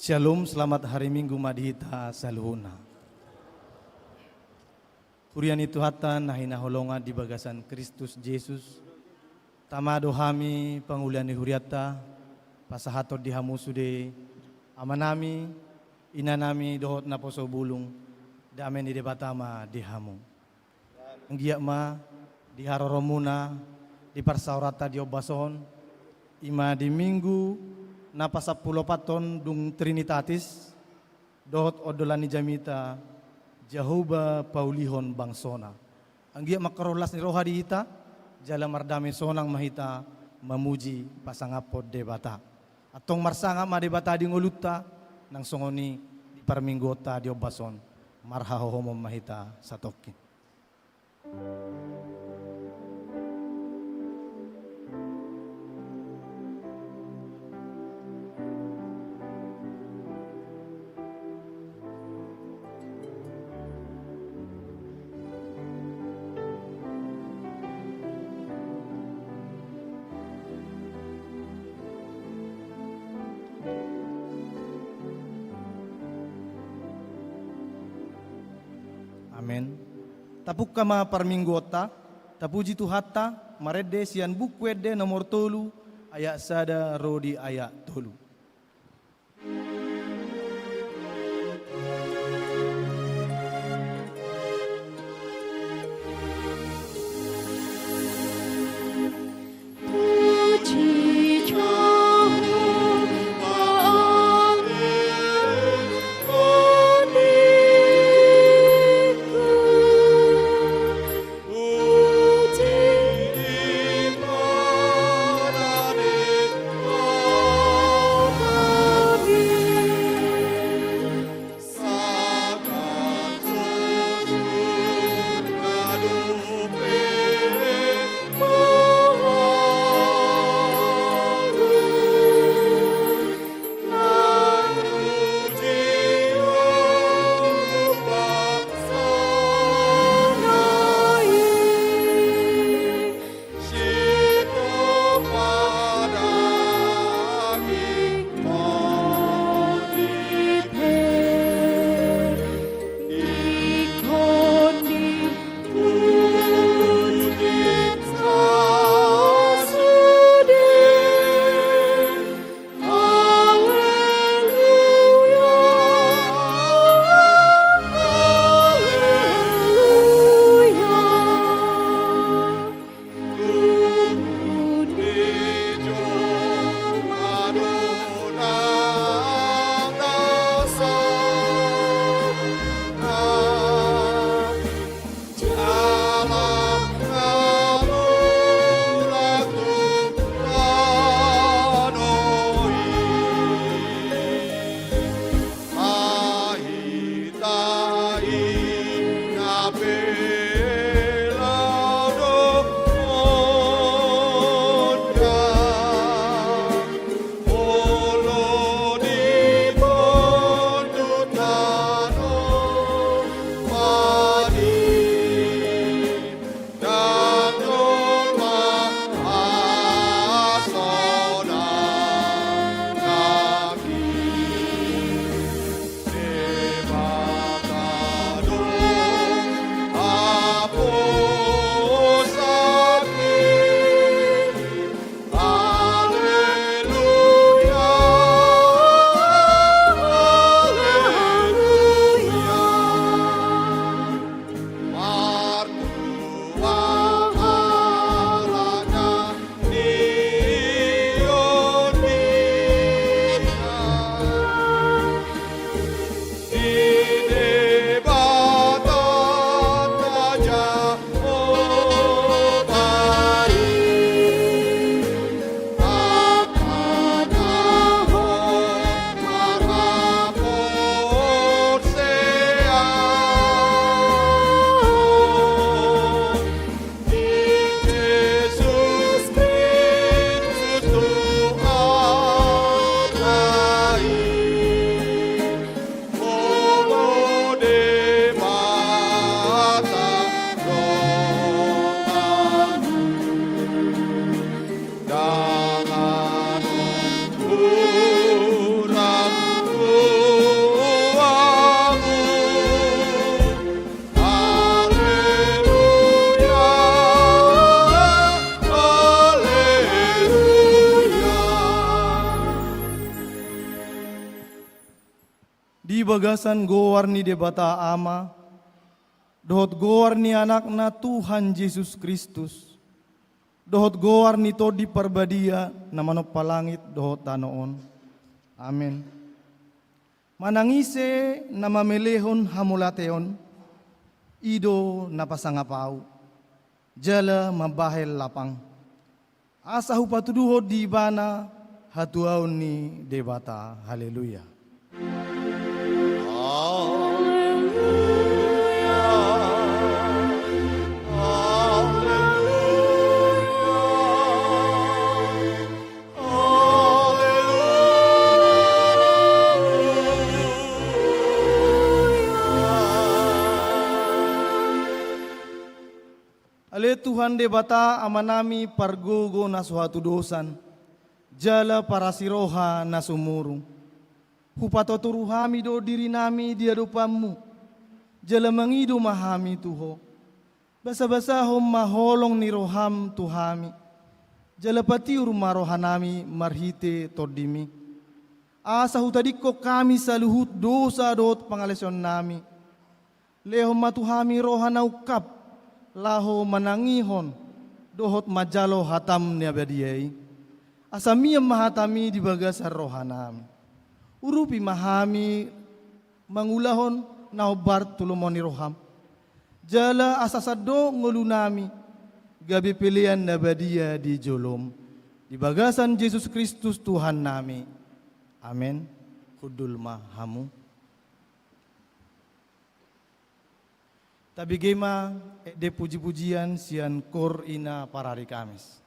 Shalom, selamat hari Minggu Madhita Saluhuna. Kurian itu hatan nahina holonga di bagasan Kristus Yesus. Tamado hami pangulian di huriata, pasahato di hamu sude, amanami, inanami dohot na poso bulung, damen di debatama di hamu. Anggiak ma, di haroromuna, di parsaurata di obason, ima di minggu, napa 10 paton dung Trinitatis dohot odolani jamita Jahuba Paulihon bangsona. Anggia makarolas ni roha di hita jala mardami sonang mahita memuji pasangapod debata. Atong marsanga ma debata di ngoluta nang songoni di parminggota di obason marhahohomom mahita satokin. Amen. Tapuk kama parminggota, tapuji tuhata, marede sian bukwede nomor tolu, ayak sada rodi ayak tolu. di bagasan goar ni debata ama, dohot goar ni anakna Tuhan Yesus Kristus, dohot goar ni to di parbadia na manok palangit dohot tanoon. Amen. Manangise na mamelehon hamulateon, ido na pasangapau, jala mabahel lapang. Asa hupatuduho di bana hatuaw ni debata. Haleluya. Ale Tuhan debata amanami pargogo na suatu dosan, jala para siroha na sumurung. Hupatoturu hami do diri nami di hadapanmu, jala mangido mahami tuho. Basa-basa hom maholong ni roham tuhami, jala patiur marohanami marhite tordimi. Asa hutadiko kami saluhut dosa dot pangaleson nami. Lehom matuhami rohana ukap, laho manangihon dohot majalo hatam ni abadiyai. Asamiyam mahatami di bagasar rohanami. Urupi mahami mangulahon naobar tulumoni roham. Jala asasado ngulunami gabi pilihan nabadiya di jolom. Di bagasan Yesus Kristus Tuhan nami. Amin. Hudul mahamu. Tabi gema de puji-pujian sian kor ina parari Kamis.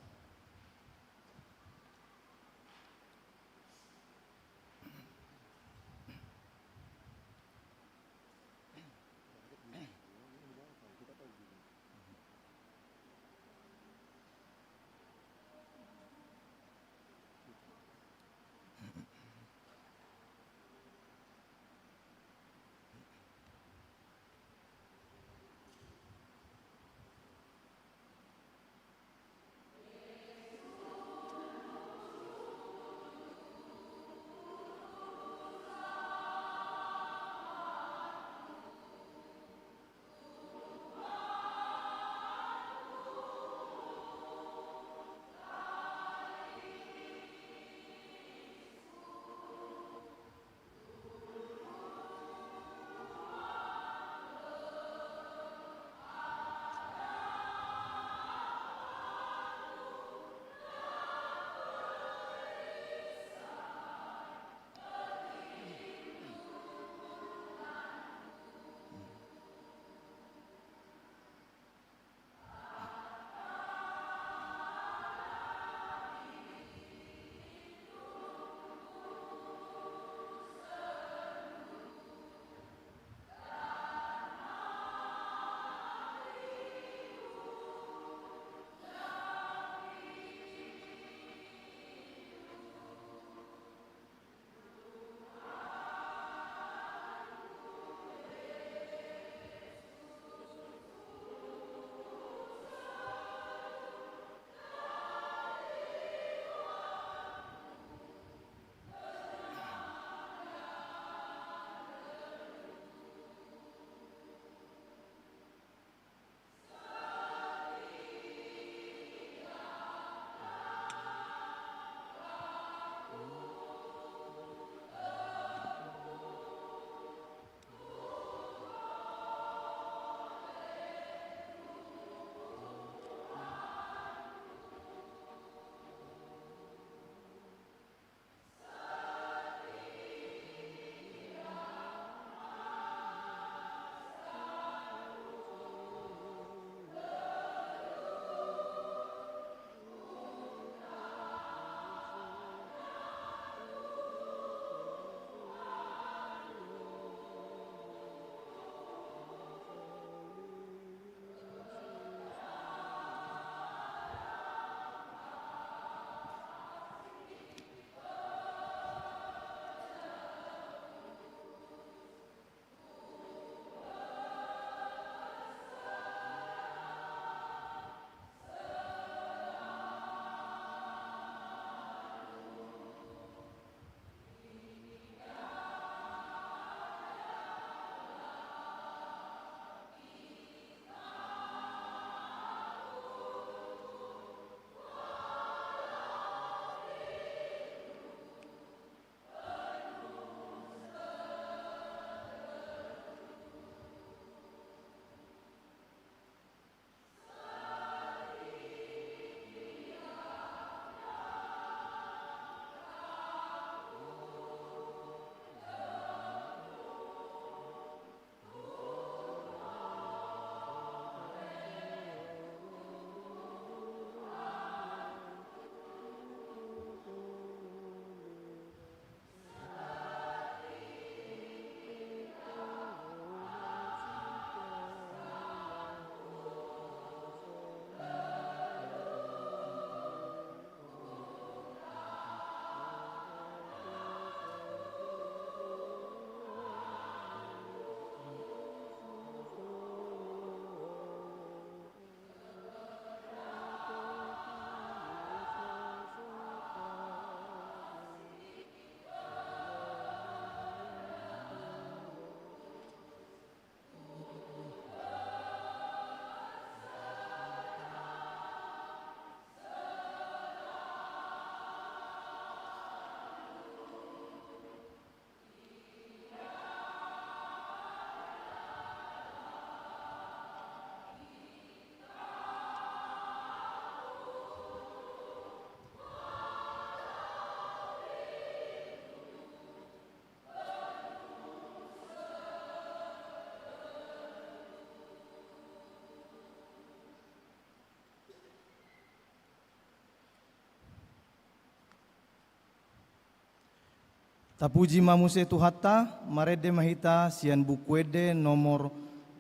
Tapuji mamuse tuhatta, marede mahita sian bukuede nomor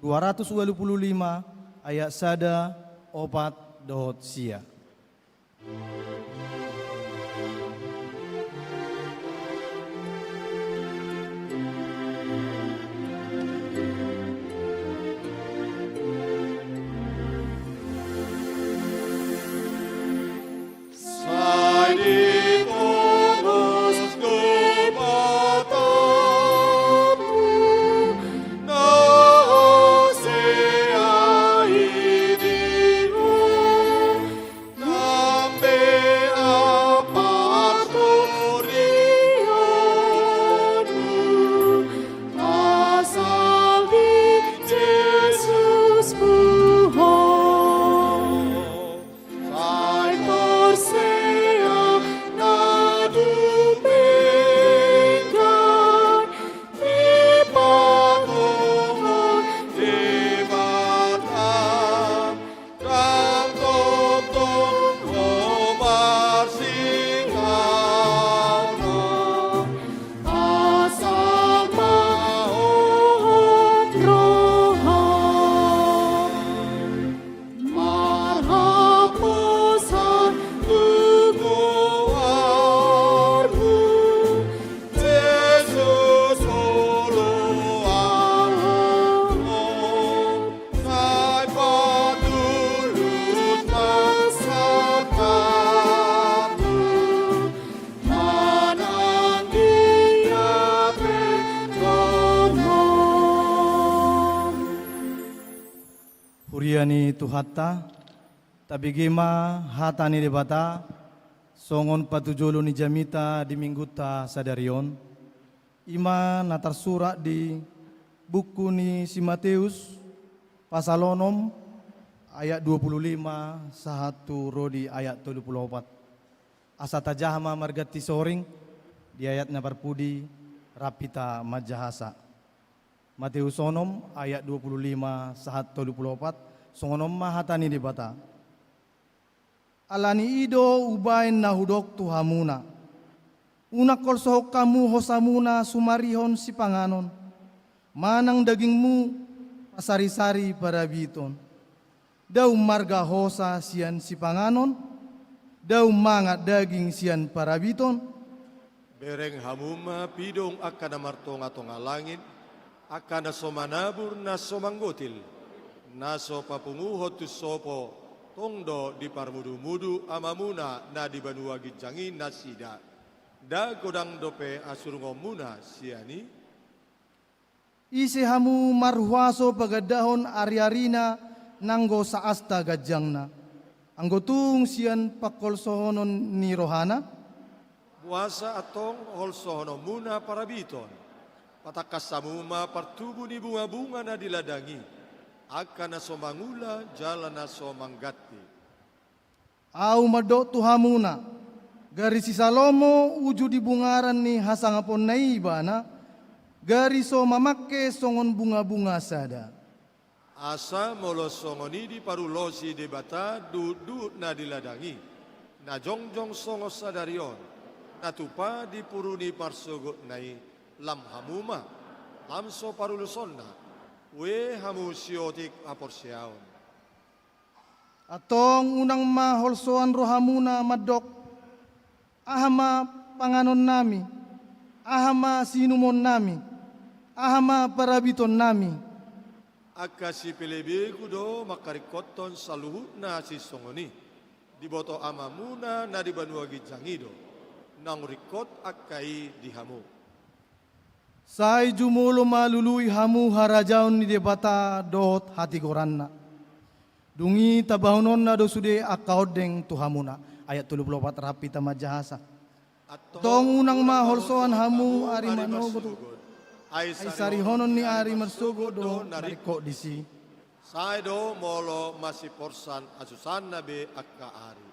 225 ayat sada opat dohot sia. Huriani tuhatta, tabigima hatani debata, songon patujolo ni jamita di mingguta sadarion, ima natar surat di buku ni si Matius, pasalonom ayat 25, sahatu rodi ayat 34. Asa tajahma margati soring, di ayatnya parpudi rapita majahasa. Matius onom ayat 25 sahat 24 songonom mahatani di bata. Alani ido ubain nahudok tuhamuna. Unak kolsohok kamu hosamuna sumarihon si panganon. Manang dagingmu pasari-sari para biton. Daw marga hosa sian si panganon. Daw mangat daging sian para biton. Bereng hamuma pidong akan namartonga-tonga langit. Akan naso manabur naso manggotil, naso papunguhot tu sopo, tongdo di parmudu-mudu amamuna na di banua gijangin nasida, da godang dope asur ngomuna siani. Isi hamu marhuaso pagadahon ari-arina nanggo saasta gajangna, anggotung sian pakolsohonon ni rohana. Puasa atong holsohono muna para biton. Patakas samuma partubu ni bunga-bunga na diladangi, akan naso mangula jalan naso manggati. Au madok tuhamuna, gari si Salomo uju di bungaran ni hasangapon naibana, gari so mamakke songon bunga-bunga sada. Asa molo songoni di parulosi debata du na diladangi, na jongjong songo sadarion, na tupa di puruni parsogot nai, lam hamuma, lam so parulusonna, we hamu siotik aporsiaon. Atong unang maholsoan rohamuna madok, ahama panganon nami, ahama sinumon nami, ahama parabiton nami. Akasi pelebe kudo makarikoton saluhut na si songoni, diboto amamuna na di banua gijangido, nang rikot akai dihamu. Sai jumulo malului hamu harajaun ni debata dohot hati koranna. Dungi tabahunon na dosude akaodeng tuhamuna. Ayat 34 rapi tamajahasa. Tong unang maholsoan hamu ari manogo. Ay sarihonon ni ari marsugo do nariko disi. Sai do molo masih porsan asusan nabe akka ari.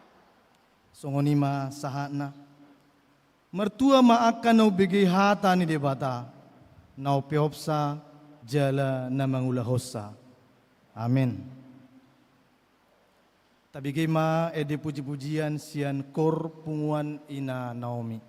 Songonima sahana. Mertua ma akan no bigi hata ni debata. Nau peopsa jala namangula hosa. Amin. Tabigima ede puji-pujian sian kor punguan ina Naomi.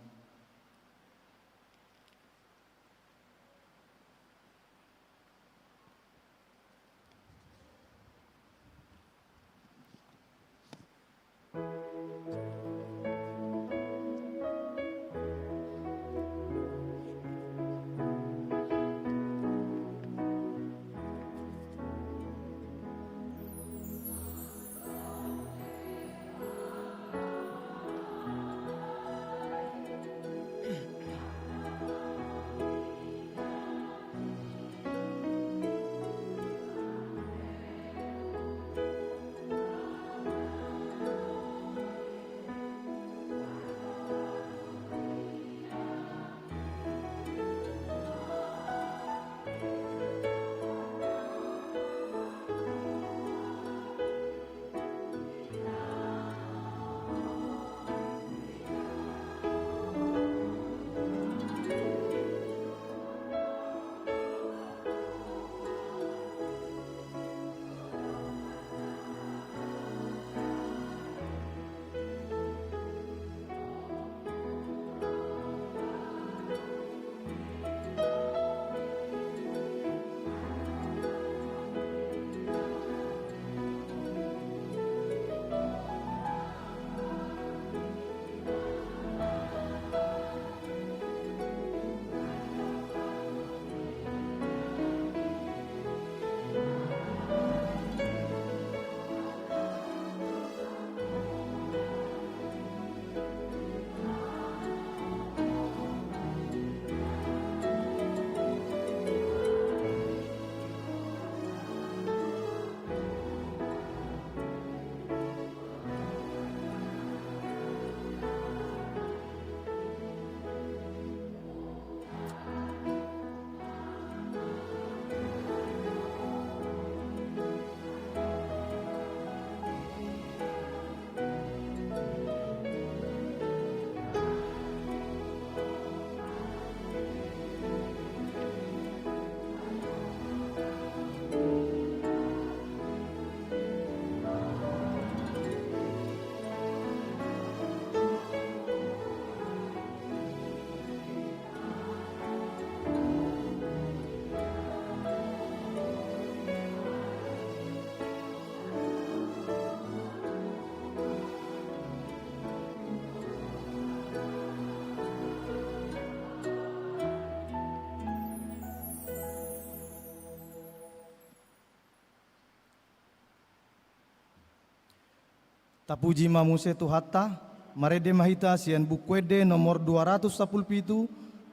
Tapuji mamuse Tuhatta, marede mahita sian bukwede nomor 217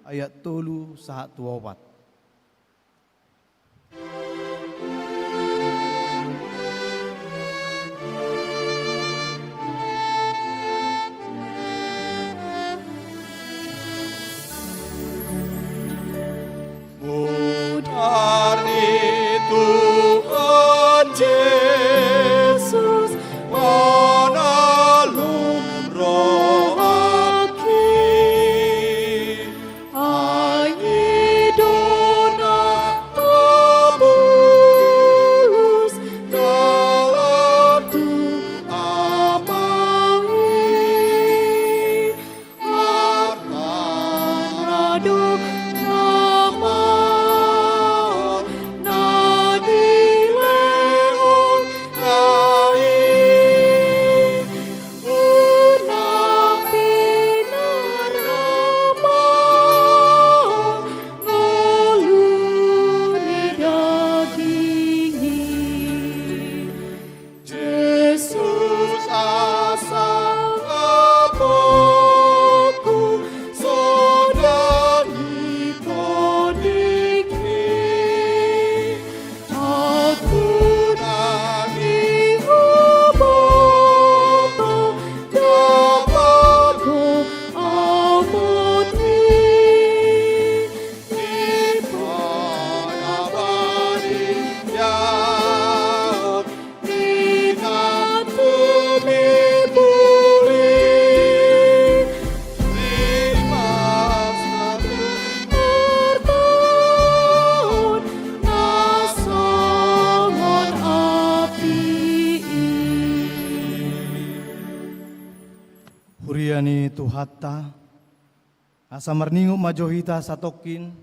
ayat 3 sahat 24. Mutari Tuhan Yesus, menolong roh aki. Aidona abulus dalam tu amai. Artanado Huriani Tuhatta, asa marningo majohita satokin,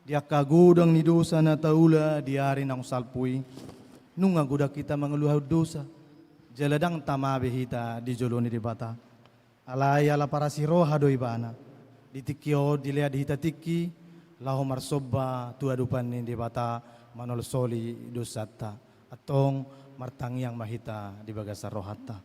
dia kagudang ni dosa na taula diari nang salpui, nung aguda kita mengeluh dosa, jaladang tamabe hita di joloni di bata. Alai ala para si roha doi bana. Di tikio dilihat hita tiki lahu marsoba tua dupan ni di bata manol soli dosata atong martangiang mahita di bagasa rohata.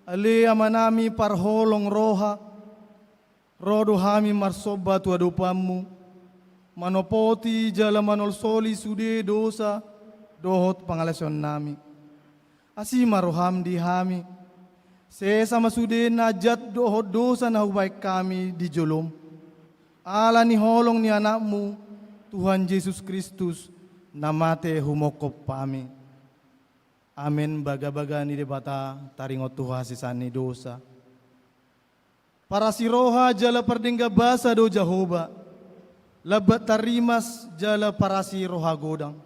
Ali amanami parholong roha, rodo hami marsoba tua dupamu, manopoti jala manol soli sude dosa, dohot pangalason nami. Asima roham di hami, sama sude najat dohot dosa na hubaik kami di jolom. Ala ni holong ni anakmu, Tuhan Yesus Kristus, namate humokop pami. Amin baga-baga ni debata taringot Tuhan sisani dosa. Para si roha jala perdingga basa do Jehovah. Lebat tarimas jala para si roha godang.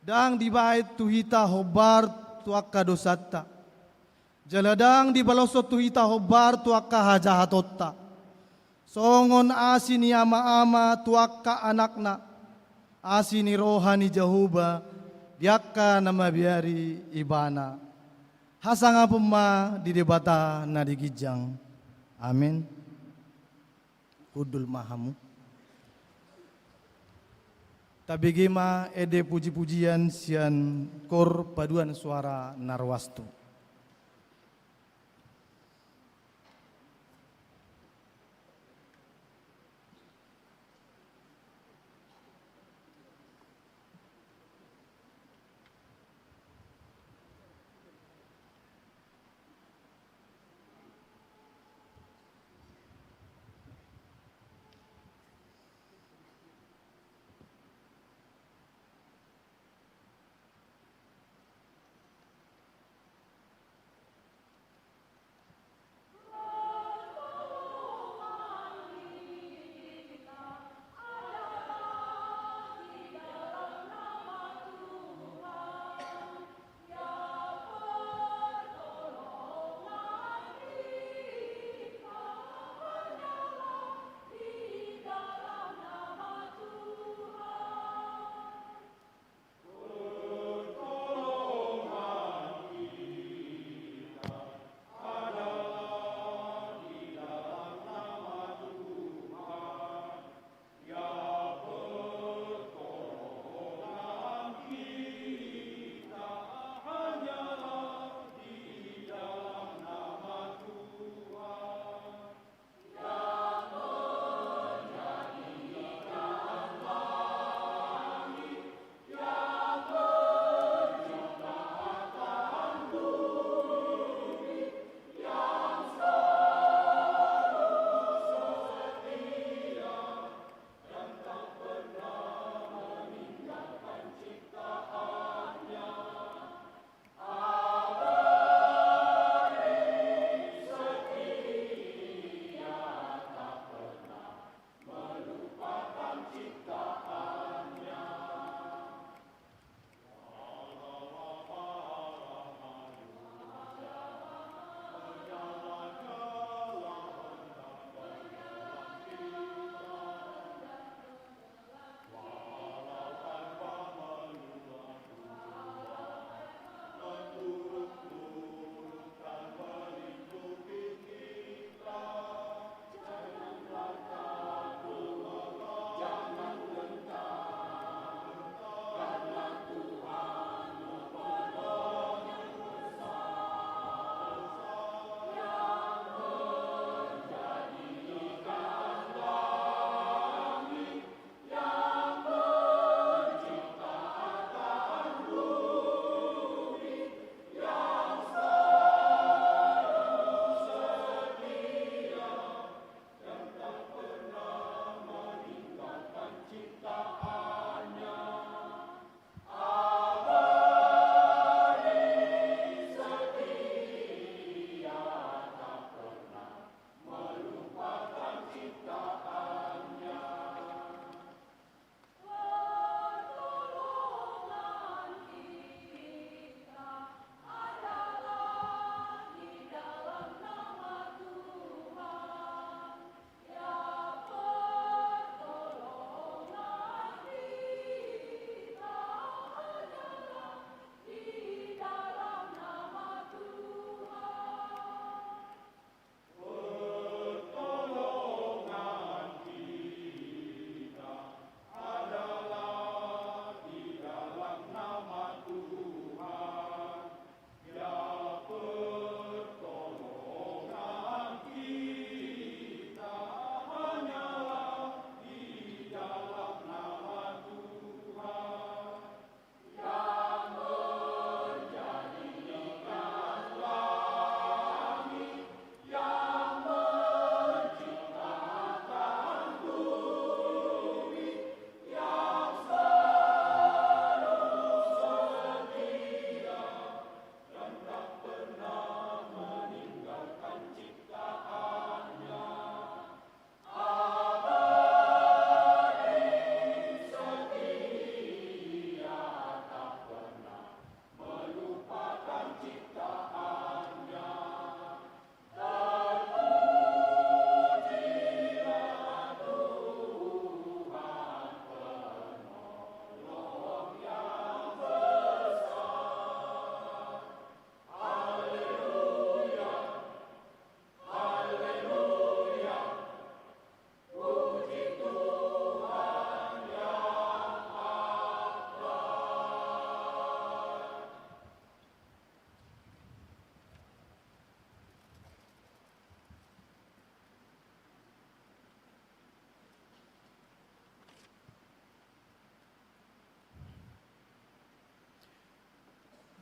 Dang di bait tuhita hobar tuaka dosata. Jala dang di balosot tuhita hobar tuaka hajahatotta. Songon asi ni ama-ama tuaka anakna. Asi ni roha ni Jehovah. Diaka nama biari ibana. Hasanga pema di debata na digijang. Amin. Kudul mahamu. Tabigima ede puji-pujian sian kor paduan suara narwastu.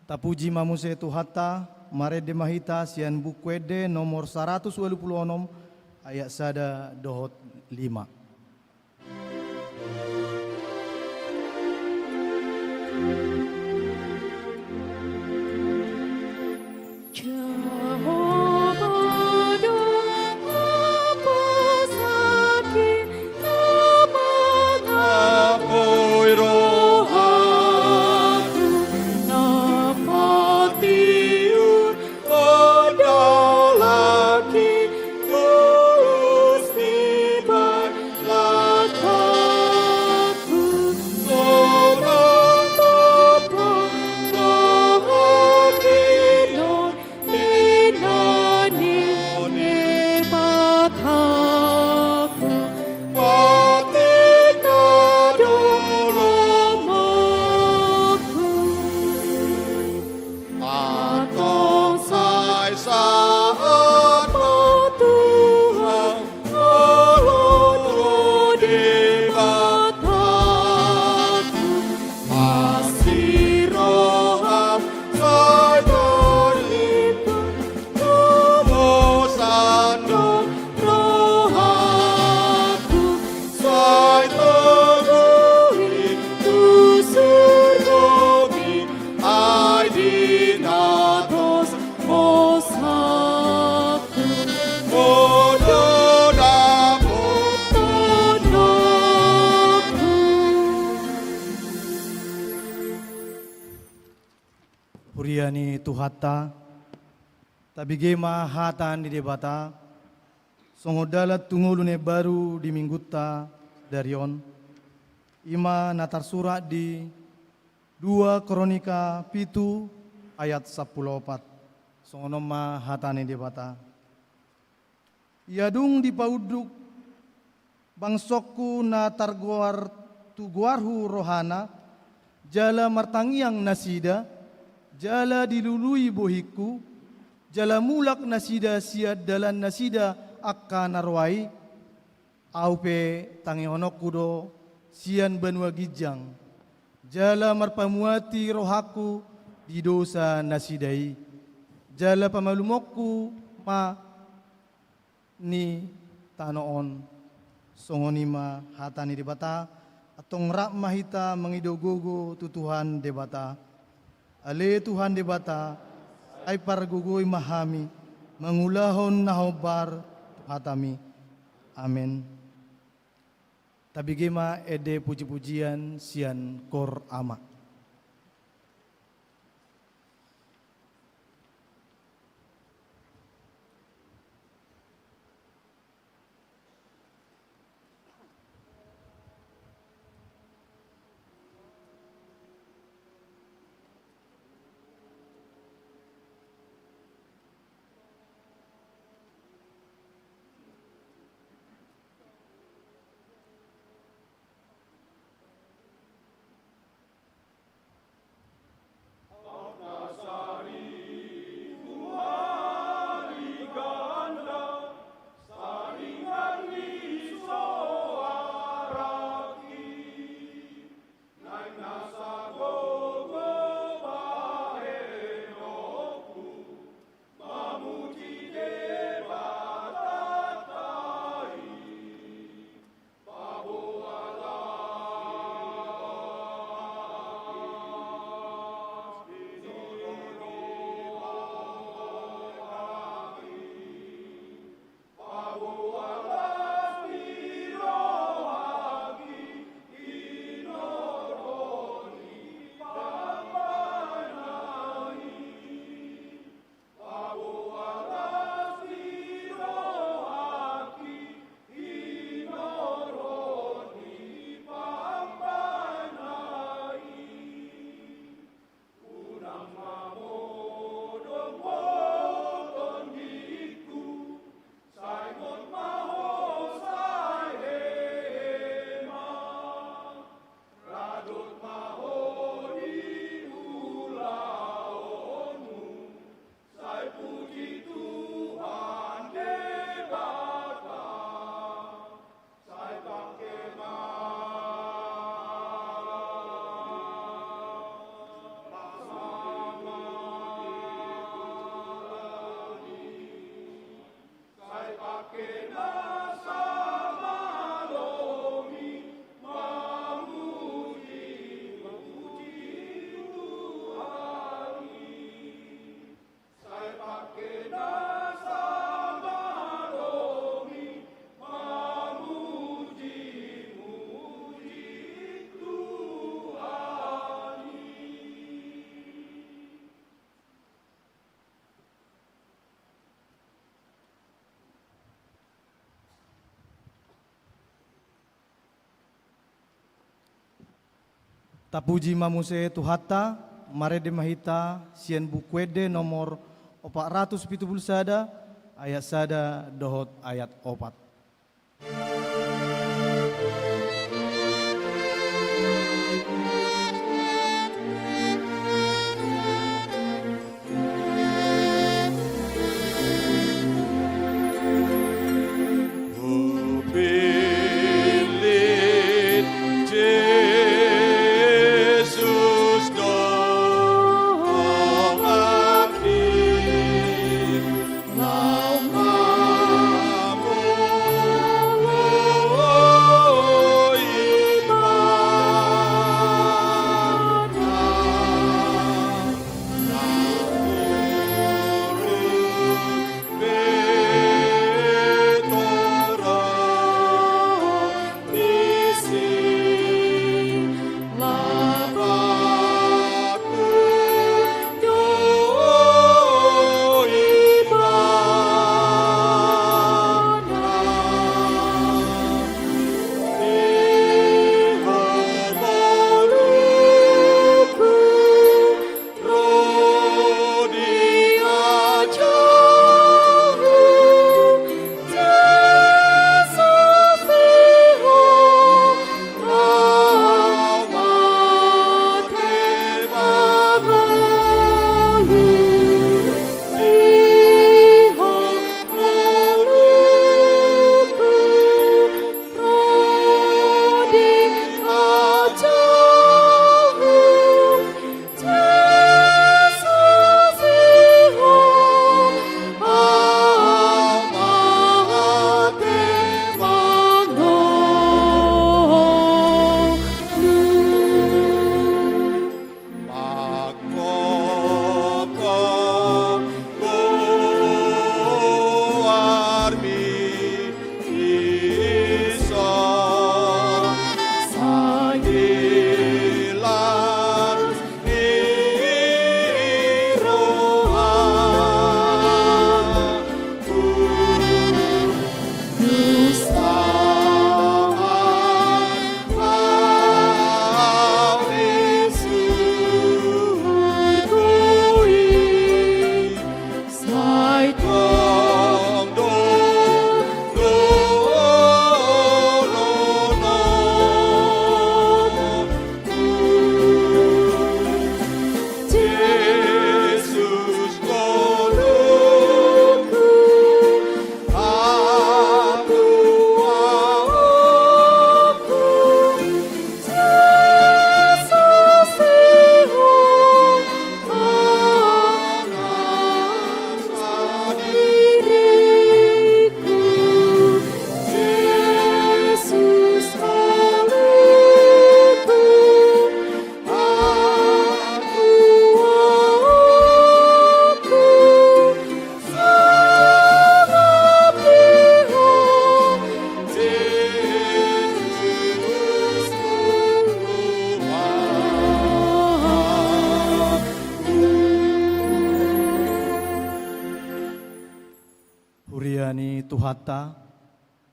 Tapuji mamuse Tuhata, mare de mahita sian bukwede nomor 126 ayat sada dohot 5. Puriani Tuhata, tabigema hatan di debata, songodalat tungulune baru di mingguta darion, ima natar surat di 2 Kronika pitu ayat 14, songonoma hatan di debata. Iadung di pauduk bangsokku natar guar tu guarhu rohana, jala martangiang nasida, jala dilului bohiku, jala mulak nasida siad dalan nasida akka narwai, aupe tangihonok kudo sian banua gijang, jala marpamuati rohaku di dosa nasidai, jala pamalumokku ma ni tanoon, songonima hatani debata, atong rak mahita mengidogogo tutuhan debata. Ale Tuhan debata, ay pargugoy mahami, mangulahon nahobar hatami. Amen. Tabigema ede puji-pujian sian kor ama. Tapuji mamuse Tuhata, mare de mahita, sien bukwede nomor 470 sada, ayat sada dohot ayat 4. Huriani Tuhata,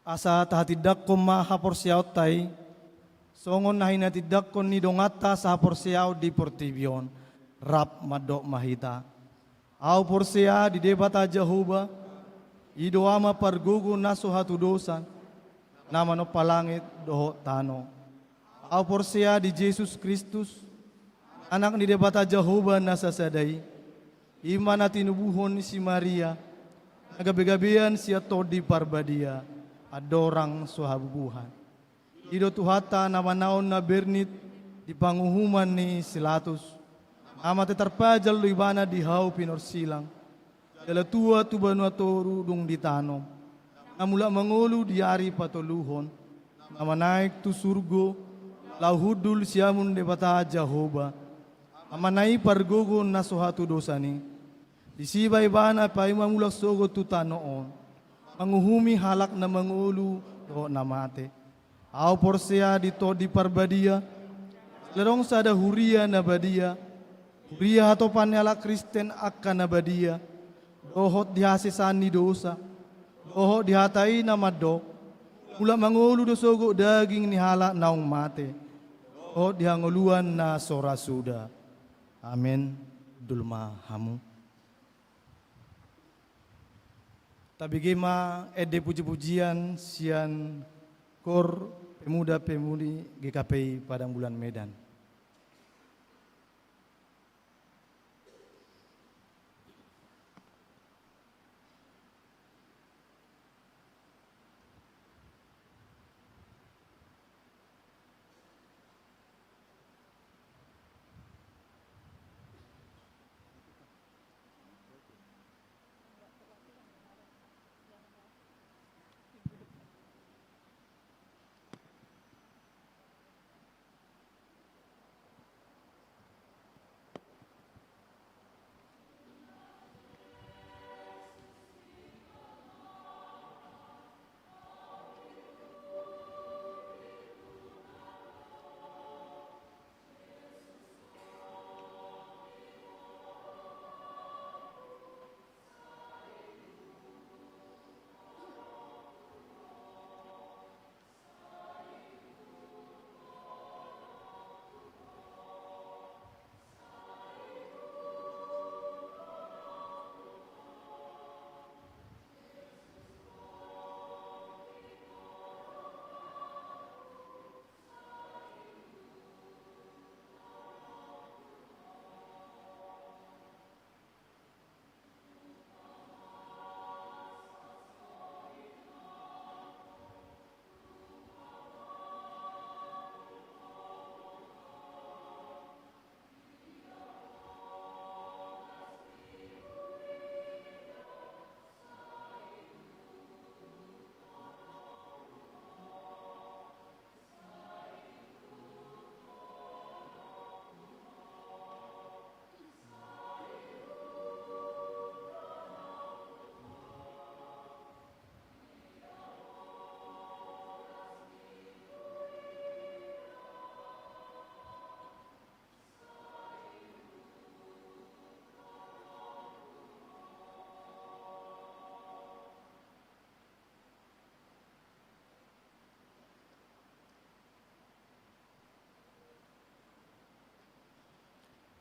asa tahatidak ko mahaporsiyaw tay, songon na hinatidak ko ni dongata sa haporsiyaw di portibyon, rap madok mahita. Aw porsiya di debata Jehovah, idoama pargugo naso hatudosan, namano palangit doho tano. Aw porsiya di Jesus Kristus, anak ni debata Jehovah nasa saday, ima na tinubuhon si Maria, nagabi-gabian siya todi parbadia, adorang suhabubuhan. Ido Tuhata na manaon na bernit di panguhuman ni Silatus, ama tetarpajal luibana di hau pinorsilang, dalatua tubanu atoru dung ditanom, namula mangulu diari patoluhon, nama naik tu surgo, lauhudul siamun debata Jehovah, ama naik pargogo na suhatu dosani, disibay bana pa imamulak sogo tutanoon, manguhumi halak na mangulu do namate. Aw porsia dito di parbadia, lerong sada huria na badia, huria hato panyala Kristen akan na badia, dohot dihasisan ni dosa, dohot dihatai na madok, mula mangulu do sogo daging ni halak naong mate. O dihangoluan na sora suda. Amen. Dulma hamu. Tabigema ede puji-pujian sian kor pemuda-pemudi GKPI Padang Bulan Medan.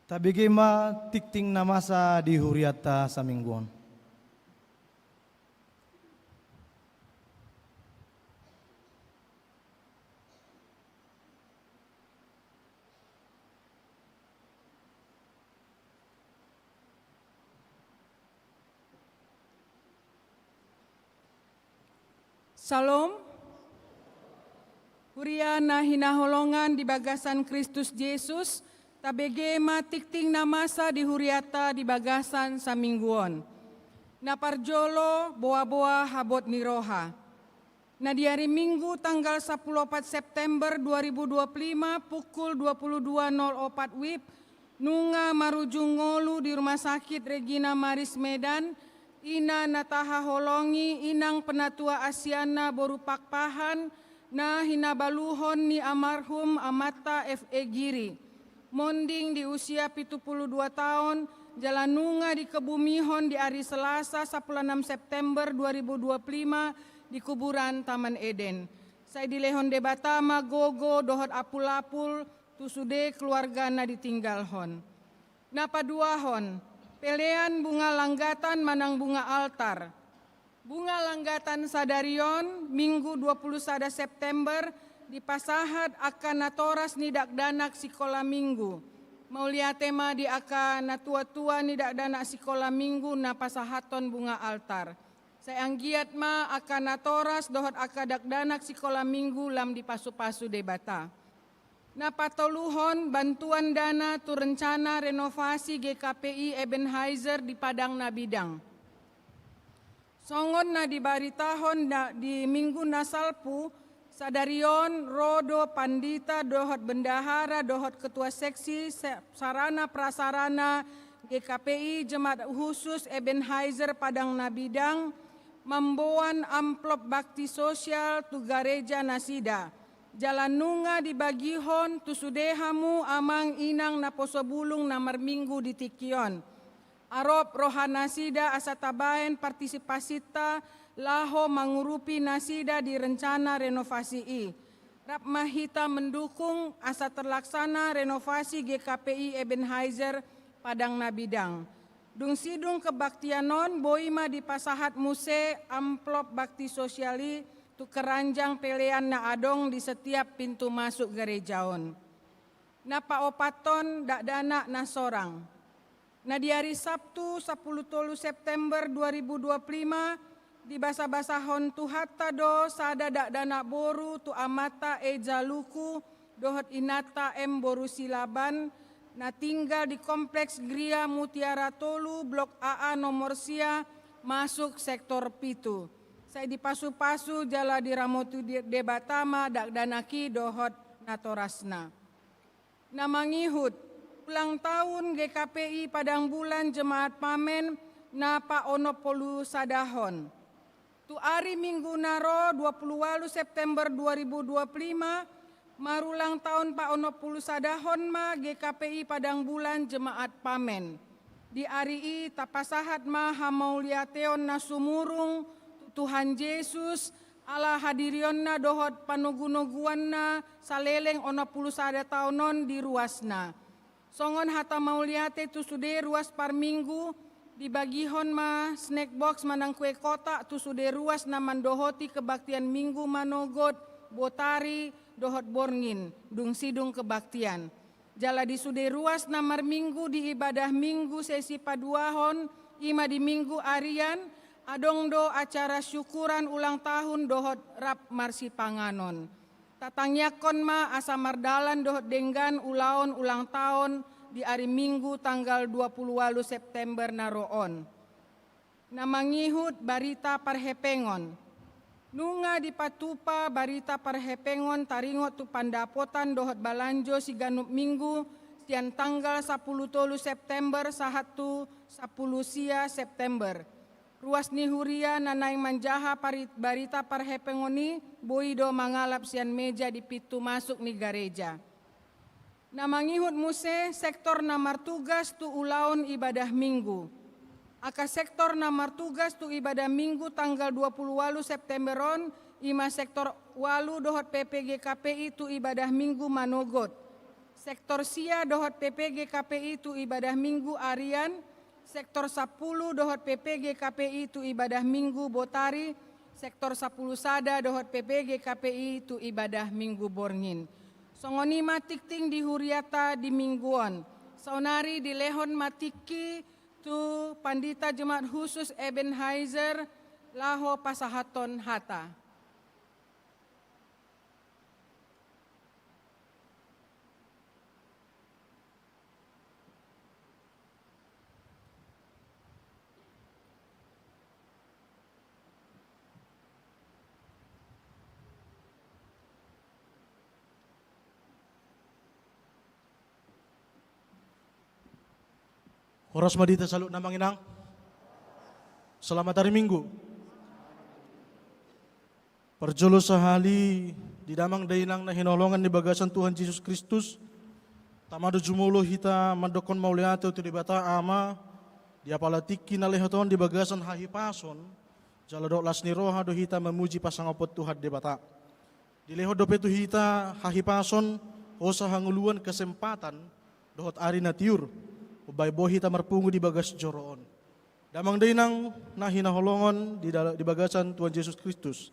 Tabigema tikting namasa di huriata samingguan. Salam. Huria na hinaholongan di bagasan Kristus Yesus, tabege matikting namasa di huriata di bagasan samingguon. Na parjolo boa-boa habot niroha. Na di hari Minggu tanggal 14 September 2025 pukul 22.04 WIB, nunga marujung ngolu di Rumah Sakit Regina Maris Medan, ina nataha holongi inang penatua Asiana boru pakpahan na hinabaluhon ni almarhum Amata F.E. Giri. Monding di usia 72 tahun, jalanunga di kebumihon di hari Selasa 16 September 2025 di kuburan Taman Eden. Saya dilehon debatama gogo dohot apul-apul tusude keluarga na ditinggalhon. Napa duahon, pelean bunga langgatan manang bunga altar. Bunga langgatan sadarion Minggu 21 September di pasahat akan natoras nidak danak sikola Minggu. Maulia tema di akan natua-tua nidak danak sikola Minggu na pasahaton bunga altar. Saya anggiat ma akan natoras dohot akadak danak sikola Minggu lam di pasu-pasu debata. Na patoluhon bantuan dana tu rencana renovasi GKPI Ebenheiser di Padang Nabidang. Songon na dibaritahon di Minggu nasalpu, sadarion rodo pandita dohot bendahara dohot ketua seksi sarana prasarana GKPI Jemaat Khusus Ebenheiser Padang Nabidang membuan amplop bakti sosial tu gereja Nasida. Jalan nunga dibagihon tu sudehamu amang inang naposo bulung namar Minggu di Tikion. Arop rohana Nasida asatabaen partisipasita laho mengurupi Nasida di rencana renovasi i. Mahita mendukung asa terlaksana renovasi GKPI Ebenhaizer Padang Nabidang. Dung sidung kebaktianon boima di pasahat muse amplop bakti sosiali tu keranjang pelean na adong di setiap pintu masuk gerejaon. Na paopaton dak dana na sorang. Na di hari Sabtu 10 September 2025 di basa-basahon tu hatta do sada dak dana boru tu amata jaluku dohot inata boru silaban na tinggal di kompleks Gria Mutiara Tolu Blok AA nomor sia masuk sektor pitu. Saya di pasu-pasu jala di ramotu debatama dak danaki dohot natorasna. Namangihut ulang tahun GKPI Padang Bulan Jemaat Pamen na Paonopolu Sadahon. Tu hari Minggu naro 28 September 2025 marulang tahun Paonopolu Sadahon ma GKPI Padang Bulan Jemaat Pamen. Di hari i tapasahat ma hamauliateon na sumurung Tuhan Yesus ala hadirionna dohot panugunuguanna saleleng 61 tahunon di ruasna. Songon hata mauliate tu sude ruas par minggu di bagihon ma snack box manang kue kotak tu sude ruas na mandohoti kebaktian minggu manogot botari dohot borngin dung sidung kebaktian. Jala di sude ruas namar minggu di ibadah minggu sesi paduahon ima di minggu arian adong do acara syukuran ulang tahun dohot rap marsi panganon. Tatangyakon ma asa mardalan dohot denggan ulaon ulang tahun di hari Minggu tanggal 28 September naroon. Namangihut barita parhepengon. Nunga di patupa barita parhepengon taringot tu pandapotan dohot balanjo si ganup minggu sian tanggal 10 September sahatu 10 sia September. Ruas ni huria nanay manjaha barita parhepengoni boido mangalap sian meja di pintu masuk ni gereja. Namangihut muse sektor namar tugas tu ulaon ibadah minggu. Aka sektor namar tugas tu ibadah minggu tanggal 28 Septemberon ima sektor walu dohot PPG KPI tu ibadah minggu manogot. Sektor sia dohot PPG KPI tu ibadah minggu arian. Sektor 10 dohot PPG KPI tu ibadah minggu botari. Sektor 10 sada dohot PPG KPI tu ibadah minggu borngin. Songoni matikting di huriata di mingguan. Saunari di lehon matiki tu pandita jemaat khusus Ebenhaizer laho pasahaton hata. Oras madita salut namang inang. Selamat hari Minggu. Perjolo sahali di damang dainang na hinolongan ni bagasan Tuhan Yesus Kristus. Tamado jumulo hita mandokon mauliato tu di bata ama. Di apalatiki na lehoton di bagasan hahipason. Jaladok las ni roha do hita memuji pasangopot Tuhan di bata. Di lehot do petu hita hahipason osa hanguluan kesempatan dohot ari na tiur. Ubay bohi ta marpungu di bagas joroon. Damang dainang nahinaholongon di bagasan Tuhan Yesus Kristus.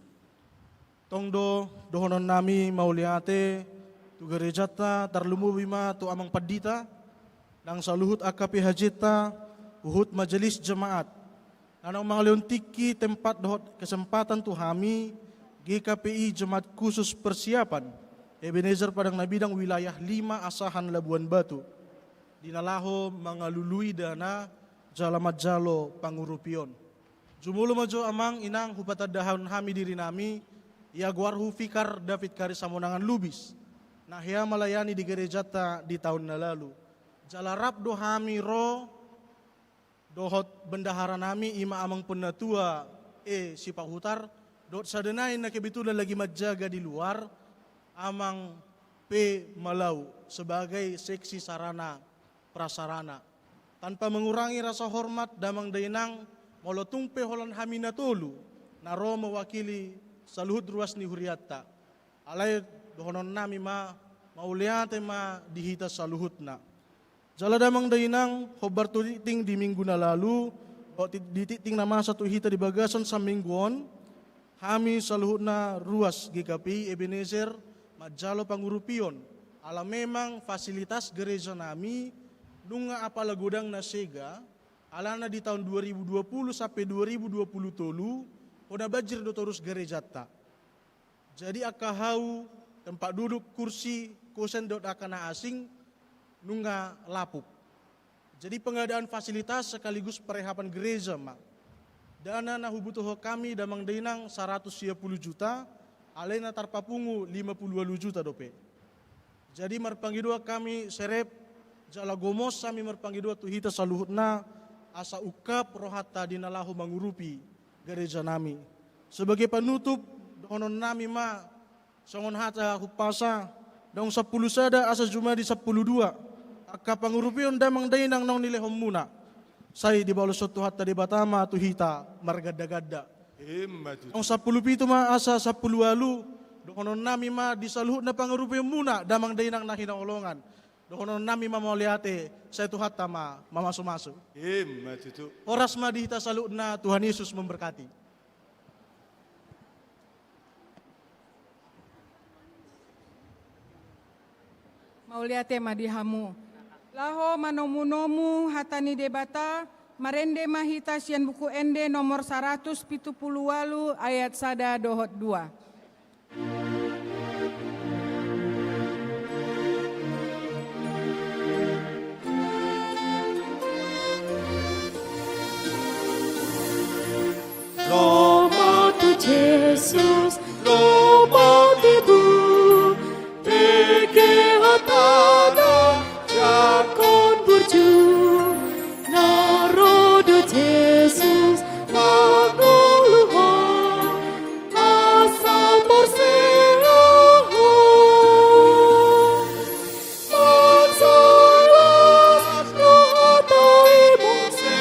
Tongdo dohonon nami mauliate tu gerejata tarlumubima tu amang padita nang saluhut akapi hajita uhut majelis jemaat. Nanang mga leontiki tempat dohot kesempatan tu hami GKPI Jemaat Khusus Persiapan Ebenezer Padang Nabidang wilayah 5 Asahan Labuan Batu. Dinalaho mga lului dana jalamat jalo pangurupion. Jumulo majo amang inang hupatadahon hami diri nami iagwarhu fikar David Kari Samonangan Lubis. Nahya malayani di gerejata di tahun na lalu. Jalarap do hami ro dohot bendahara nami ima amang penatua si pahutar dot sadenai na kebetulan lagi majaga di luar amang Malau sebagai seksi sarana prasarana. Tanpa mengurangi rasa hormat damang dainang molotungpe holan hamina tolu naro mewakili saluhut ruas ni huriata. Alay dohonon nami mauliate dihita saluhutna. Jala damang dainang hobar tu ting di minggu na lalu, di titing na masa tu hita di bagasan sa mingguon, kami saluhutna ruas GKPI Ebenezer majalo pangurupion. Ala memang fasilitas gereja nami nunga apala gudang na sega, alana di tahun 2020 sampai 2020 tolu, udah bajir do terus gereja ta. Jadi akahau tempat duduk kursi kosen dot akana asing nunga lapuk. Jadi pengadaan fasilitas sekaligus perehapan gereja mak. Dana na hubutuho kami damang dainang 110 juta, alena tarpapungu 52 juta dope. Jadi marpanggidua kami serep jala gomos sami marpanggidua tu hita saluhutna asa ukap rohata dinalahu mangurupi gereja nami. Sebagai penutup dohonon nami songon hata hupasa dong 10 sada asa juma di 12 akka pangurupion damang dainang nong nilehom muna. Saya di bawah suatu hatta di batama tu hita margada-gada. Nong 10 pitu asa 10 walu dohonon nami disaluhut na pangurupion muna damang dainang nahinaolongan. Dohonon nami mauliate saya tu hatta mamasu-masu. Oras dihita saluhut na Tuhan Yesus memberkati. Mauliate madihamu. Laho manomu-nomu hatani debata, marende mahita sian buku ende nomor 178 ayat 1 dohot 2. Roma tu Jesus, Roma tibu, peke hatada jakon burju, narodu Jesus maguluho, asal morseaho, mansalas rohatai mungse,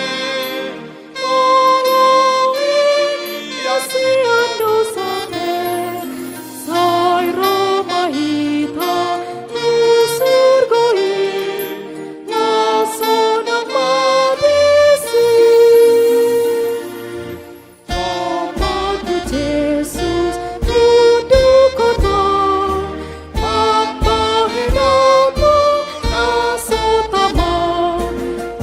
Sian dosane, sai Roma hita tu surgoi, nasonang mabisi. Roma tu Jesus tunduk kota, magpahinamo nasutama,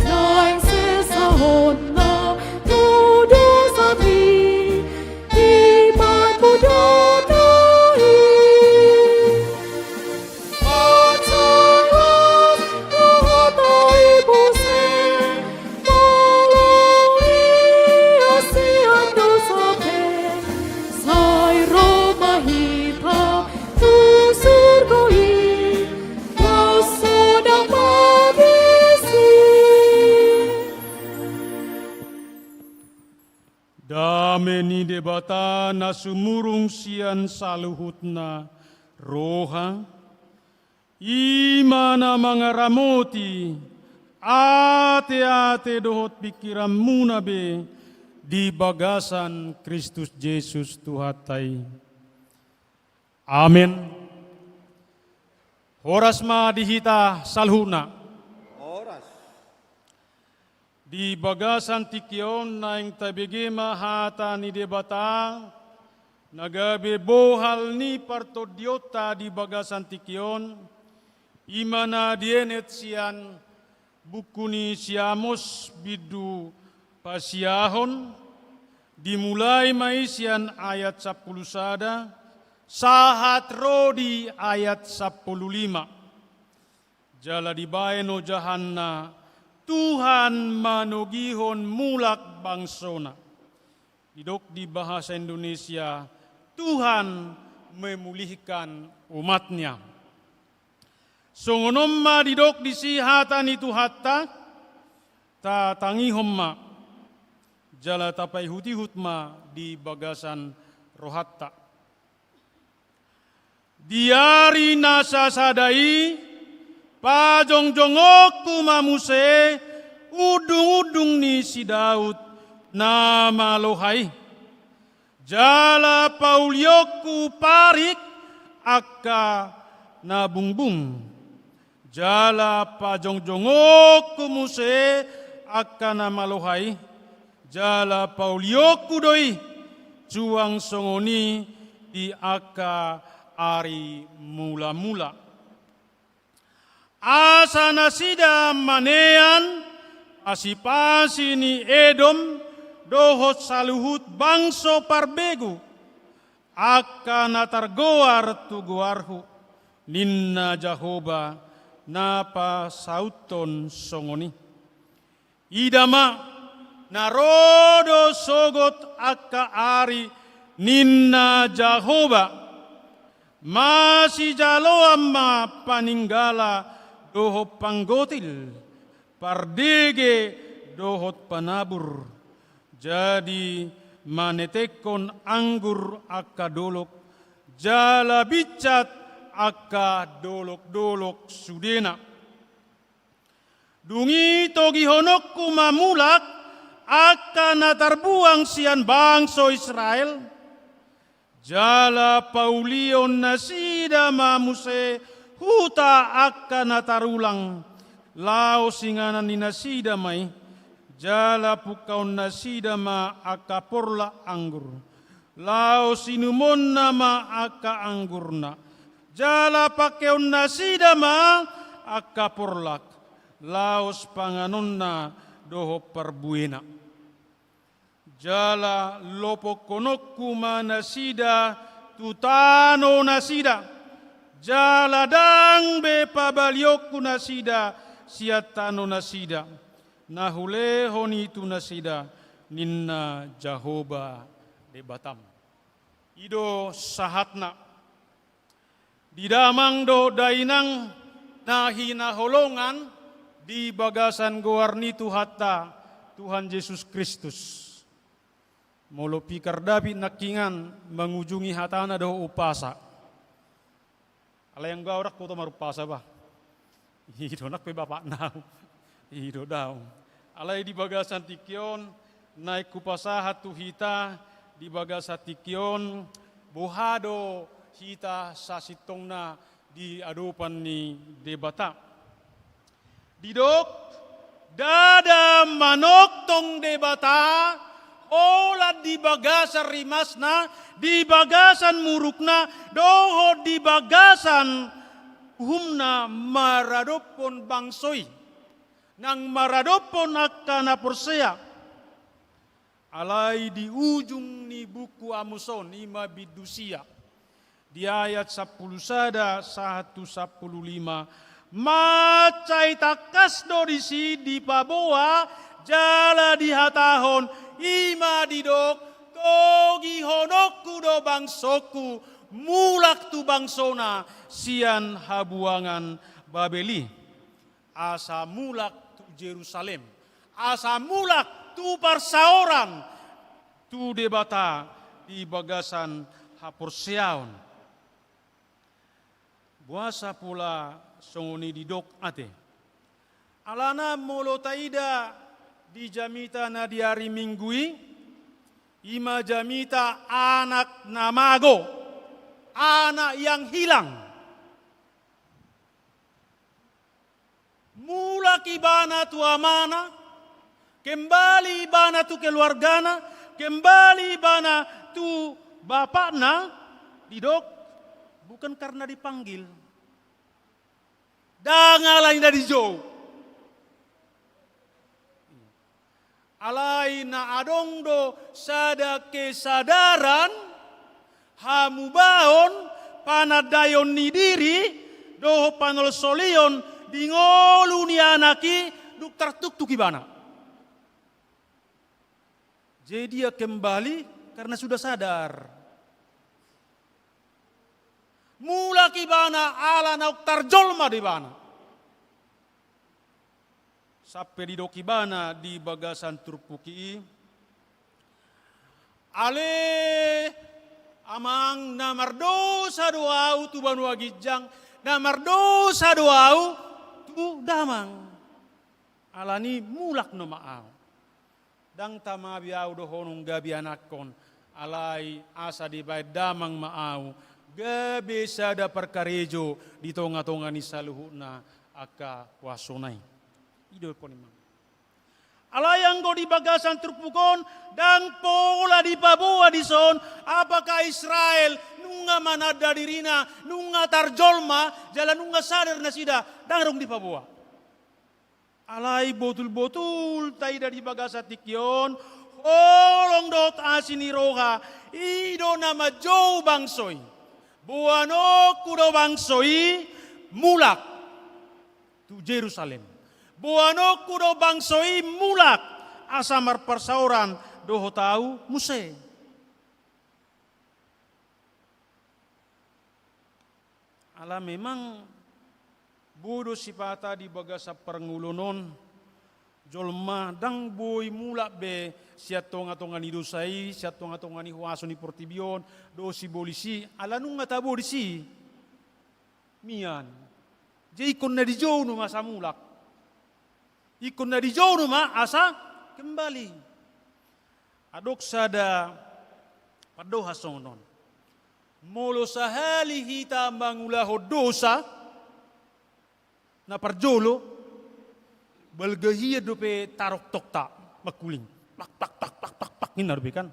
naing sesahon na tudo sabi. Iman budonai, mansalas rohatai buse, maloi asian dosape, sai Roma hita tu surgoi, nasonang mabisi. Dameni debata na sumurung sian saluhutna roha, imana mangaramoti, ate-ate dohot pikiran munabe di bagasan Kristus Yesus Tuhatai. Amin. Horas dihita salhuna. Di bagasan tikion na yung tabigima hata ni debata, nagabi bohal ni partodiota di bagasan tikion, imana dienet siyan buku ni siamos bidu pasiahon, dimulai maisian ayat 10 sada, sahat rodi ayat 15. Jala dibayan o jahanna, Tuhan manugihon mulak bangsona. Didok di bahasa Indonesia, Tuhan memulihkan umatnya. Songonom didok di sihatan itu hatta, ta tangi homma, jala tapai huti hutma di bagasan rohatta. Diari nasa sadai, pajong-jongokku mamuse, udung-udung ni si Daud, nama lohai. Jala paulioku parik, akka nabungbung. Jala pajongjongok kumuse akka namaluhay. Jala pauliok kudoi cuang songoni di akka ari mula-mula. Asa nasida manean asipasi ni Edom dohot saluhut bangso parbegu akka natargoar tuguarhu ninna Jahoba napa sauton songoni. Idama narodo sogot akka ari ninna Jahoba masih jalo amma paninggala dohot panggotil pardege dohot panabur jadi manetekon anggur akka dolok jala bicat akka dolok-dolok sudena dungi togi honokku mamulak akka natarbuang sian bangso Israel jala paulion nasida mamuse huta akka natarulang lao singanan ni nasida mai jala pukaon nasida ma akka porla anggur lao sinumon nama akka anggurna jala pakeon nasida ma akka porlak laos panganonna doho perbuena jala lopokonokku ma nasida tutano nasida jala dang be pabaliokku nasida siatano nasida nahule honi tu nasida ninna Jahoba de Batam. Ido sahatna didamang do dainang nahina holongan di bagasan goarni tu hatta Tuhan Yesus Kristus. Molo pikar David nakingan mengunjungi hatana do upasa. Ala yang gaurak ko to marupasa ba? Ido nak pe bapak nau. Ido daw. Alay di bagasan tikyon naik kupasa hatu hita di bagasan tikyon bohado hita sasitongna di adopan ni debata. Didok dada manok tong debata olat di bagasan rimasna, di bagasan murukna, doho di bagasan humna maradopon bangsoi, nang maradopon akana persea. Alai di ujung ni buku Amoson, ima bidusia, di ayat 10 sada 115, macai takas do di paboa, jala di hatahon, ima didok togi honokku do bangsoku mulak tu bangsona sian habuangan Babeli asa mulak tu Jerusalem asa mulak tu parsaoran tu debata di bagasan haporseaon buasa pula songoni didok ate alana molo taida di jamita na di hari minggui, ima jamita anak namago, anak yang hilang. Mula kibana tu amana, kembali bana tu keluargana, kembali bana tu bapakna, didok, bukan karena dipanggil. Dangalain dari jauh. Alai na adong do sada kesadaran hamubaon panadayon ni diri do panol solion dingolu ni anaki duk tertuk bana. Jadi dia kembali karena sudah sadar. Mula kibana ala nauk tarjolma di bana. Sampai di dokibana di bagasan turpuki ale amang namardosa doau tu banu agijang namardosa doau tu damang alani mulak no maau dang tamabiau do honung gabi anakon alai asa di bae damang maau gabe sada perkarejo di tonga-tonga ni saluhuna aka wasonai. Ido po ni mang. Alayang go di bagasan trupukon dan pola di Papua di son apakah Israel nunga manada dirina nunga tarjolma jalan nunga sadar na sida dangrong di Papua. Alay botul-botul tay dari bagasa tikyon olong dot asini roha ido nama Joe bangsoy buano kudo bangsoy mulak tu Jerusalem. Buano kudo bangsoi mulak asamar persauran doho tahu muse. Ala memang bodo sipata di bagasa perngulunon jolma dang boy mulak be siat tonga-tonga ni dosai siat tonga-tonga ni huaso ni portibion do si bolisi ala nunga tabo di si mian. Jadi ikon na di jauh no masa mulak. Ikon na di jauh rumah asa kembali. Adok sada padoha sonon. Molo sahali hita mangulaho dosa na parjolo balgahia dope tarok tokta makuling. Pak ini narubi kan.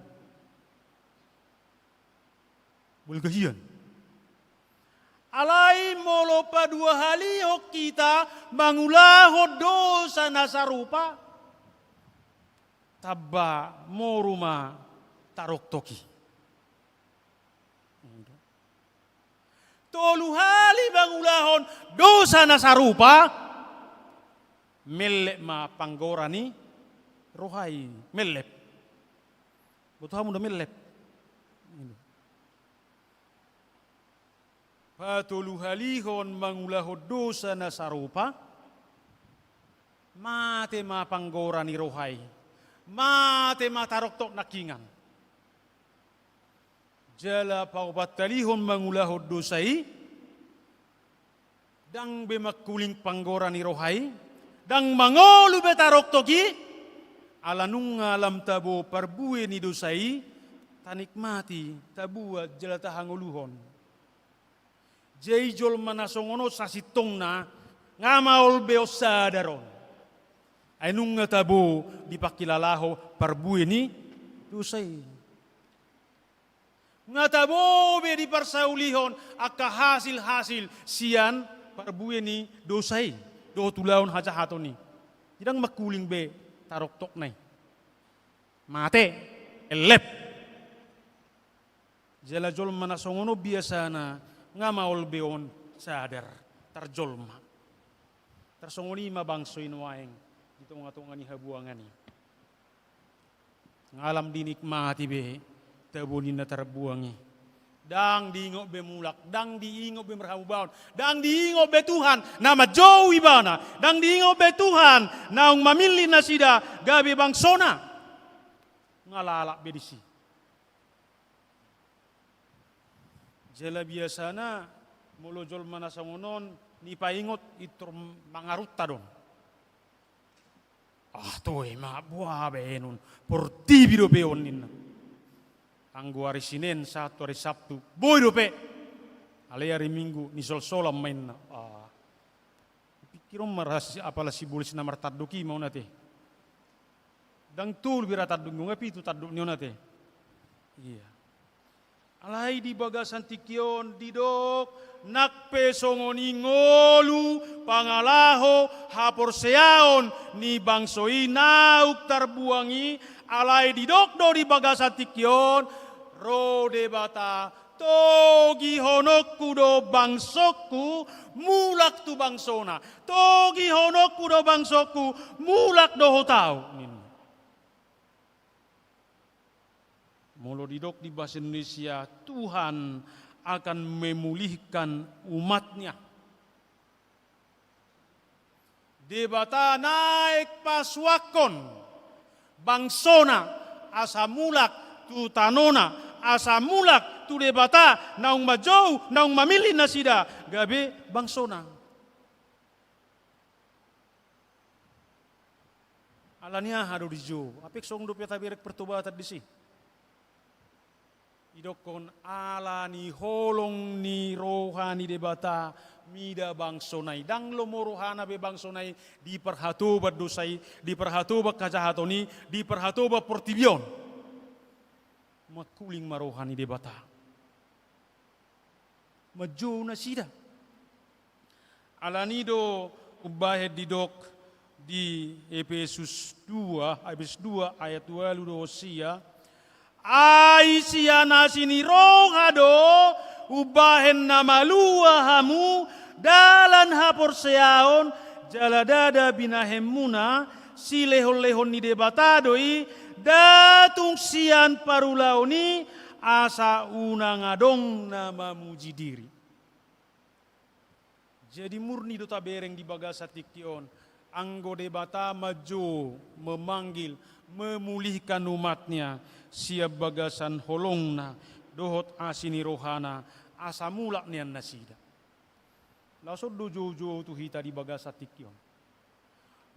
Balgahian. Alai molo pa dua hali hok kita mangulaho dosa nasarupa tabba moruma tarok toki. Tolu hali mangulahon dosa nasarupa melek ma panggorani rohai melep. Betul hamu dah melep. Patulu halihon mangulahod dosa na sarupa, mate mapanggora ni rohay, mate mataroktok nakingan. Jala paubat talihon mangulahod dosai, dang be makuling panggora ni rohay, dang mangolu be taroktoki, alanung alam tabo parbue ni dosai, tanikmati tabua jala tahanguluhon. Jai jol manasongono sasitong na ngamaol beo sadaron. Ay nung nga tabo di pakilalaho parbuye ni dusay. Nga tabo be di parsaulihon aka hasil siyan parbuye ni dosay. Do tulaon hajahato ni. Jidang makuling be taroktok nay. Mate elep. Jala jol manasongono biasa na nga maol beon sadar tarjolma tarsongoni mabangsoy nuaeng dito nga tunga ni habuangan ni ngalam dinikmati be tabunin na tarbuangi dang diingo be mulak dang diingo be merhabubaon dang diingo be Tuhan nama jowi bana dang diingo be Tuhan naung mamili na sida gabi bangsona ngalala be disi. Jala biasana mulojol manasangonon ni paingot itur mangarutta don. Ah toy ma buah benun portibi do peon ninna. Tanggu hari Senin satu hari Sabtu boy do pe. Ale hari Minggu ni sol-solam main. Ah. Pikirom marasi apalah si bulis namar taduki mau nate. Dang tul bira tadung ngapi itu taduk nate. Iya. Alay di bagasan tikyon didok nakpe songoni ngolu pangalaho hapor seaon ni bangsoi nauk tarbuangi alay didok do di bagasan tikyon rode bata togi honokku do bangsoku mulak tu bangsona togi honokku do bangsoku mulak do hotau. Mulu didok di bahasa Indonesia, Tuhan akan memulihkan umatnya. Debata naik paswakon, bangsona, asa mulak, tu tanona, asa mulak, tu debata, naung majau, naung mamili nasida, gabe bangsona. Alania hado di jo, apik song dupya tabirek pertobatan di si. didokon ala ni holong ni rohani debata mida bangsonai dang lomo rohana be bangsonai di perhatoba dosai di perhatoba kajahatoni di perhatoba portibion makuling marohani debata majo na sida alanido ubahed didok di Efesus 2 ayat 2 Hosea ai siana sini rohado ubahen nama lua hamu dalan hapor seaon jaladada binahemuna si lehon-lehon ni debatadoi datung sian parulaoni asa unangadong nama muji diri. Jadi murni dota bereng di bagasa tiktion anggo debata maju memanggil memulihkan umatnya siap bagasan holongna dohot asini rohana asa mulak nian nasida. Lasod do jojo tu hita di bagasa tikyon.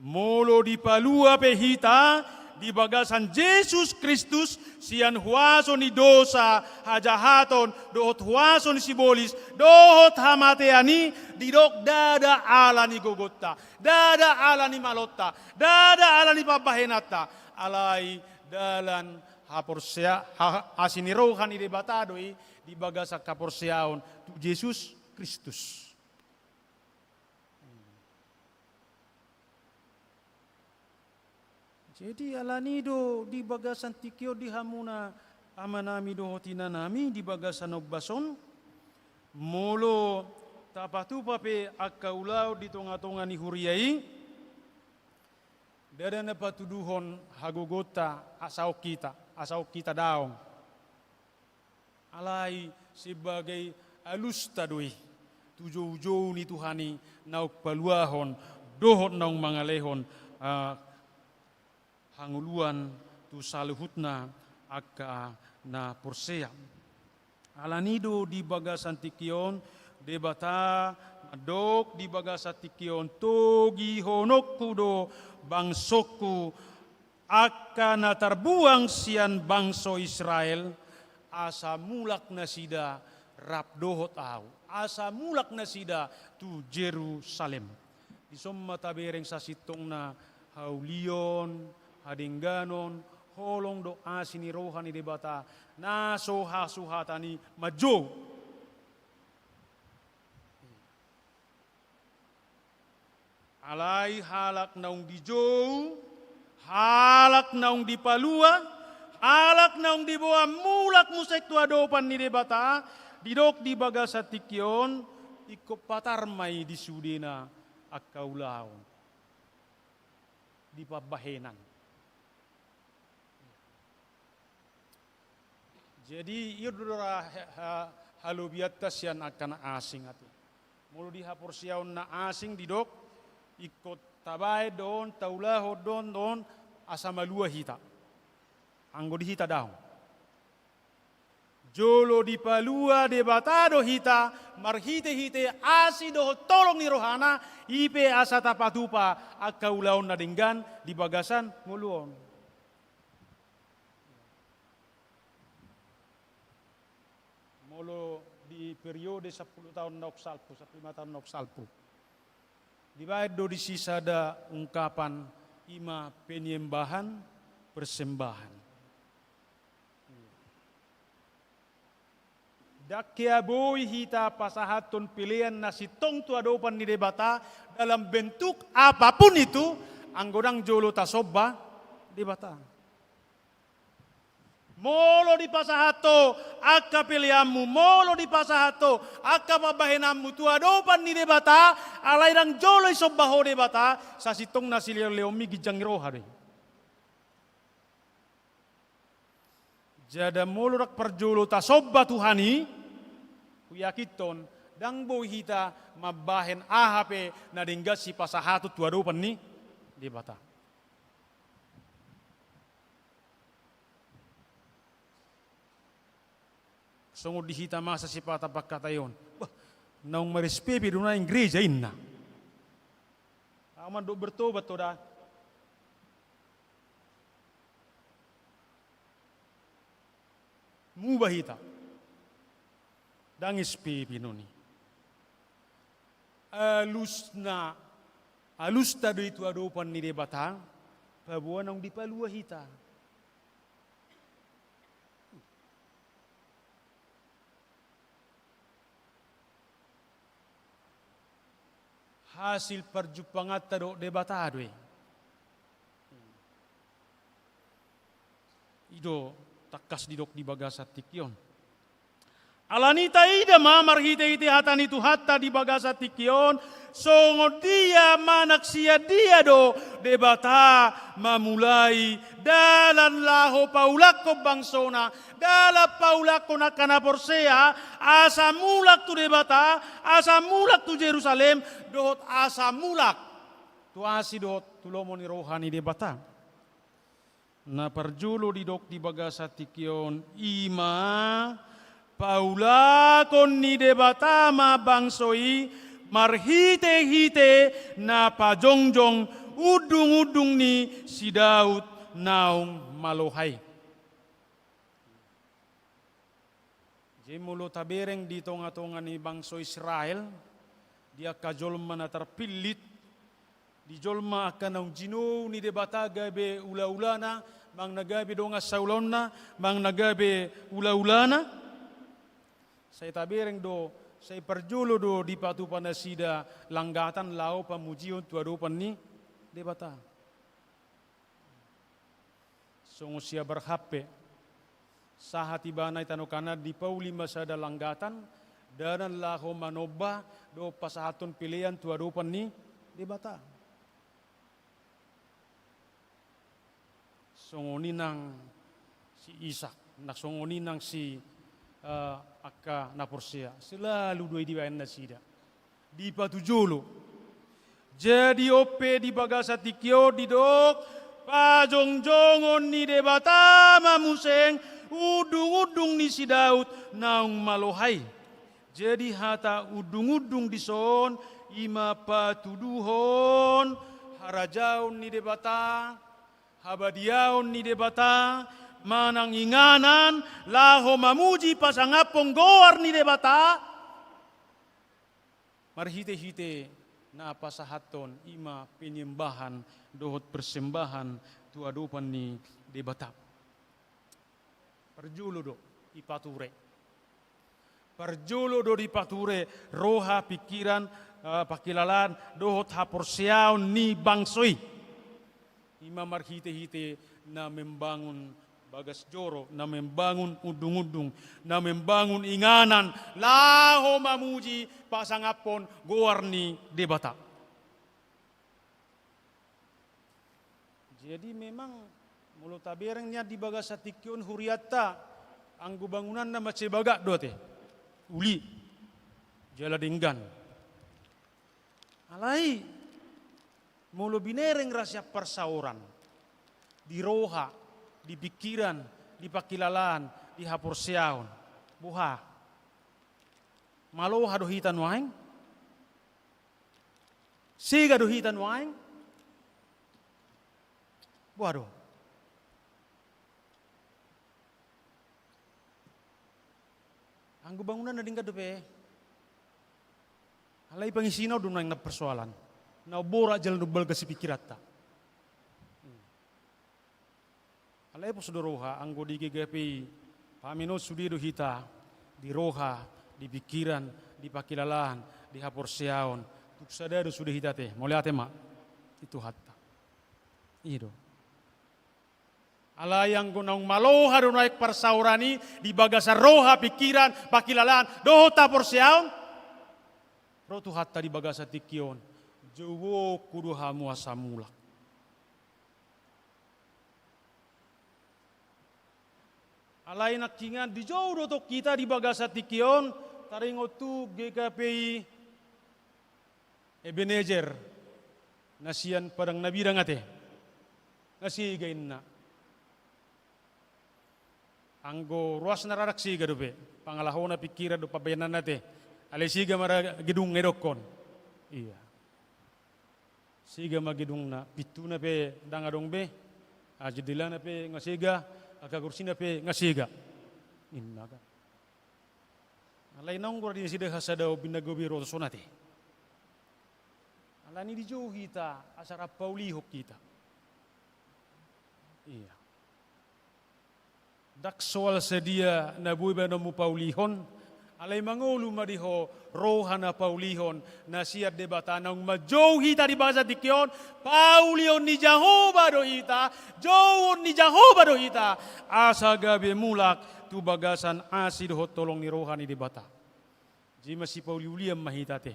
Molo di palua pe hita di bagasan Yesus Kristus sian huaso ni dosa hajahaton dohot huaso ni sibolis dohot hamateani didok dada ala ni gogotta dada ala ni malotta dada ala ni pabahenata alai dalan haporsea asini rohani debatadoi di bagasa kaporseaon tu Yesus Kristus. Jadi alanido di bagasan tikyo di hamuna amanami do hotina nami di bagasan ogbason molo tapatu pape akaulau di tonga-tonga ni huriai dadana patuduhon hagogota asau kita daong alai sebagai alusta doi tujo-ujo ni Tuhani nauk paluahon dohot naung mangalehon hanguluan tu saluhutna akka na porsea alanido di bagasan tikion debata dok di bagasa tikion togi honokku do bangsoku akka na terbuang sian bangso Israel asa mulak nasida rap dohot au asa mulak nasida tu Jerusalem di somma tabereng sasitong na haulion hadengganon holong do asini rohani debata na soha-sohatani majo alai halak naung di jou halak naung di palua halak naung di bawah mulak musek tua dopan ni debata didok di bagasa tikyon ikop patarmai di sudena akaulau di pabahenan. Jadi iudora halubiatas yang akan asing ati. Mulu di haporsiaon na asing didok ikut tabai don taulah don asamalua hita. Anggo di hita daun. Jolo di palua debatado hita marhite asi do tolong ni rohana ipe asa tapatupa akaulaon na denggan di bagasan nguluon. Molo di periode 10 tahun nauk salpu, 15 tahun nauk salpu. Dibayar do di sisa ada ungkapan ima penyembahan persembahan. Dakia boy hita pasahaton pilihan nasi tong tua dopan ni debata dalam bentuk apapun itu anggodang jolo tasoba debata. Molo di pasahato akka pilihanmu, molo di pasahato akka pabahenammu tua dopan ni debata alairang jolo isobaho debata sasitong nasi leomi gijang roha deh. Jada molo rak perjolo tasoba Tuhani kuyakiton dang boy hita mabahen ahape na dengga si pasahato tua dopan ni debata. Sungguh dihita masa si patapak katayon. Wah, naung merespepi duna gereja inna. Aman do bertobat toda. Mubah hita. dangis pinuni. Alus tado itu adopan ni debatang, pabuan ang dipalua hita. Hasil perjupangan tado debatado Ido takas didok di bagasa tikyon. Alanita ida mamar hite hatan itu hatta di bagasa tikyon. Songo dia manaksia dia do debata mamulai dalan laho paulako bangsona dala paulako nakana porsea asa mulak tu debata asa mulak tu Jerusalem dohot asa mulak tu asi dohot tulomoni rohani debata na perjulo didok di bagasa tikyon ima paulakon ni debata ma bangsoi marhite-hite na pajongjong udung-udung ni si Daud naung maluhay. Jemulo tabereng di tonga-tonga ni bangso Israel, dia kajolma na terpilit, di jolma akan ang jino ni debata gabe ula-ulana, mang nagabe donga saulona, mang nagabe ula-ulana. Saya tabereng do saya perjulo do di patu panasida langgatan lau pamujion tuadopan ni debata. Songo sia berhape sahati banai tanokana di pauli masada langgatan danan lahu manoba do pasahaton pilihan tuadopan ni debata. Songo ninang si Ishak, nak songo ninang si akka naporsia selalu dua dibayan nasida di patujolo jadi ope di bagasa tikyo di dok pajongjongon ni debata mamuseng udung-udung ni si Daud naung malohai jadi hata udung-udung di son ima patuduhon harajaun ni debata habadiaon ni debata manang inganan laho mamuji pasangapong goar ni debata marhite-hite na pasahaton ima penyembahan dohot persembahan tuadopan ni debata perjulo do ipature perjulo do dipature roha pikiran pakilalan dohot haporsiaon ni bangsoi ima marhite-hite na membangun bagas joro, na membangun udung-udung, na membangun inganan, laho mamuji pasangapon goarni debata. Jadi memang mulut taberengnya di bagas satikyon huriata, anggo bangunan na macebaga dote, uli, jala denggan. Alai, mulut binereng rahasia persauran, di roha, di pikiran, di pakilalan, di haporsiaon. Buha. Maloha dohitan waing. Siga dohitan waing. Buha do. Anggo bangunan na dingga dope. Alai pangisinaw doon na persoalan. Naubora jalan dubal kasi pikirata. Alay po sudoroha, anggo di gigapi, paminod sudido hita, di roha, di pikiran, di pakilalaan, di haporsiaon, tuksadado sudah hita te, moliate ma, itu hatta. Ido. Alay anggo naung maloha do naik persaurani, di bagasa roha, pikiran, pakilalaan, dohota porsiaon, rotu hatta di bagasa tikion, jowo kudu hamu asamulak. Alay nakingan di jauh dotok kita di bagasa tikion taringo tu GKPI Ebenezer nasian padang nabirang ate nasigain na anggo ruas nararak siga dope pangalaho na pikiran do pabayanan nate alay siga mara gedung ngedokon iya siga magedung na pitu na pe dangadong be ajidila na pe ngasiga akagursina pe ngasiga inna ka Alay naong kura din sida hasadaw binagobiro sonate. Alani di jauh kita asara paulihok kita. Iya. Dak soal sedia na buiba na mo paulihon, alay mangulu madiho rohana paulihon na siya debata nang majauh kita di bahasa tikyon, paulihon ni Jehovah do kita, jauh ni Jehovah do kita, asa gabi mulak tu bagasan asid ho tolong ni rohani debata. Jima si pauliuliam mahitate.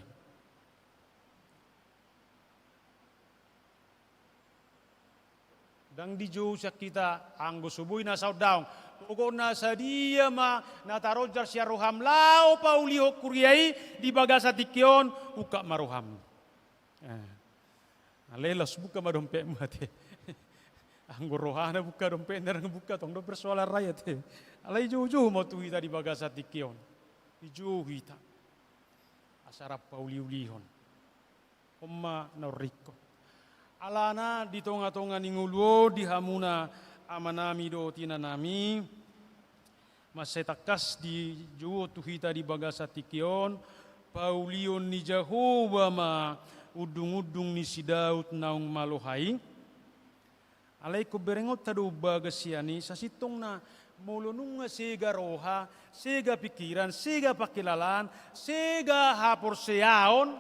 Dang di jauh kita anggo subuhi na saudaw. Ugo na sa dia natarojar siya roham lao pauliho kuryai di bagasa tikyon uka maroham. Alelas buka madompe mate. Anggo rohana buka dompe nerang buka tong do persoalan rakyat. Alay jauh-jauh mau tu kita di bagasa tikyon. Di jauh kita. Asara pauliulihon. Oma noriko. Alana di tonga-tonga ninguluo di hamuna amanami do tinanami masetakas di juo tuhita di bagasa tikion paulion ni Jehovah ma udung-udung ni si Daud naung malohai alay ko berengot tadu bagasiani sa sitong na molonung nga sega roha sega pikiran sega pakilalan sega hapor seaon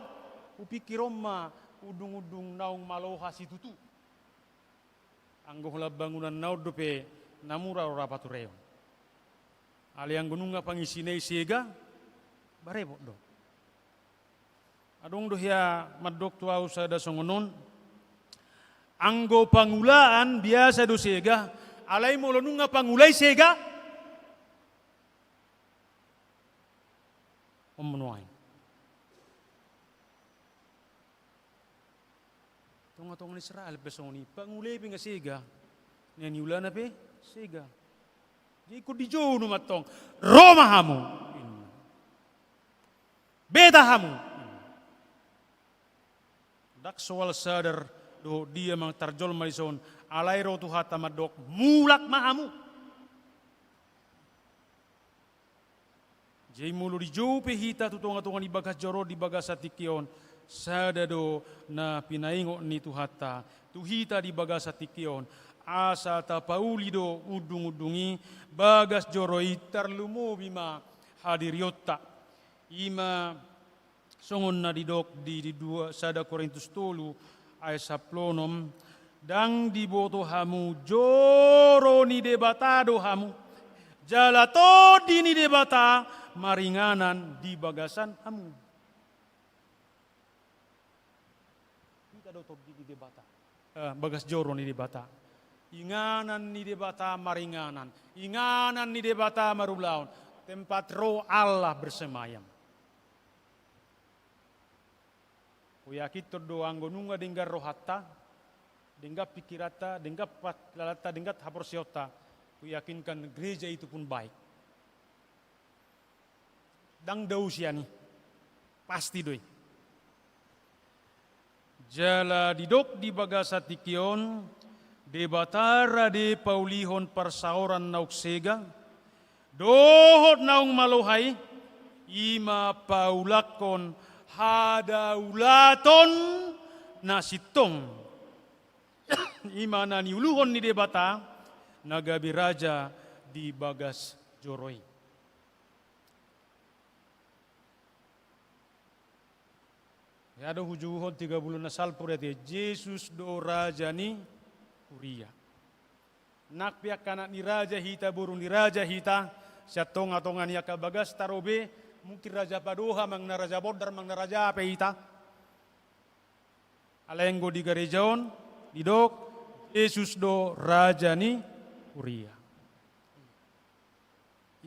upikirom ma udung-udung naung maloha si tutu. Anggo hula bangunan naud dope namura ora patureo. Ali ang gununga pangisinay siga barebo do. Adong do hiya madok tuaw sa dasongonon. Anggo pangulaan biasa do siga, alay mo nunga pangulay siga. Omnoy. Tunga-tunga ni Israel pesoni pangulay pinga siga. Niula na pe siga. Di ko di jono matong Roma hamu. Beta hamu. Dak soal sadar do dia mang tarjol malison alay ro tu hata madok mulak mahamu. Jay mulu di jope hita tu tunga-tunga di bagas joro di bagas atikion. Sadado na pinaingo ni tuhata tuhita di bagas atikion asa tapaulido udung-udungi bagas joroi tarlumo bima hadiriota ima songon na didok di dua sada Korintus 3 ayat 10 dang diboto hamu joro ni debatado hamu jalato di ni debata maringanan di bagasan hamu. Di debata bagas joro ni debata inganan ni debata maringanan inganan ni debata marulaon tempat roh Allah bersemayam uyakit do anggo nunga denggar rohatta dengga pikirata dengga patlalata dengga haporsiota uyakinkan gereja itu pun baik dang dausiani pasti doi. Jala didok di bagasa tikion, debatara de paulihon parsaoran nauksega, dohot naung malohai, ima paulakon hadaulaton nasitong. Ima naniuluhon ni debata, nagabi raja di bagas joroi. Ada hujuhon 30 na salpur ete Jesus do raja ni Kuria. Nakpiak kanak ni raja hita burung ni raja hita siya tonga-tonga niya kabagas tarobe mungkin raja padoha mang na raja bodar mang na raja apa hita. Alenggo di garejaon didok Jesus do raja ni Kuria.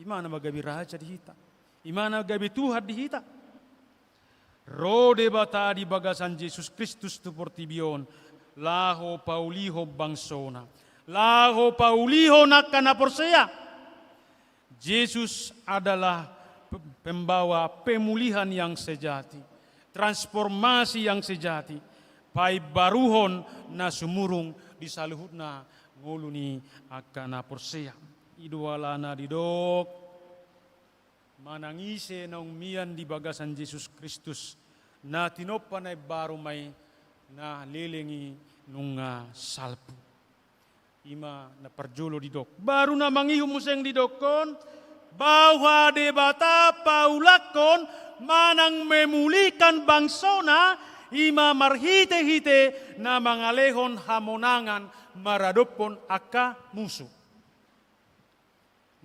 Imana magabi raja di hita. Imana magabi Tuhan di hita. Rode bata di bagasan Yesus Kristus tu portibion laho pauliho bangsona laho pauliho nakana porsea. Yesus adalah pembawa pemulihan yang sejati, transformasi yang sejati. Pai baruhon na sumurung di saluhutna nguluni akana porsea. Idualana didok manangise na umian di bagasan Jesus Kristus na tinopanay baro may na lilingi nung salpo. Ima na parjolo di dok. Baru na mangihum museng di dokon, bahwa debata paulakon manang memulikan bangsona, ima marhite-hite na mangalehon hamonangan maradopon aka musuh.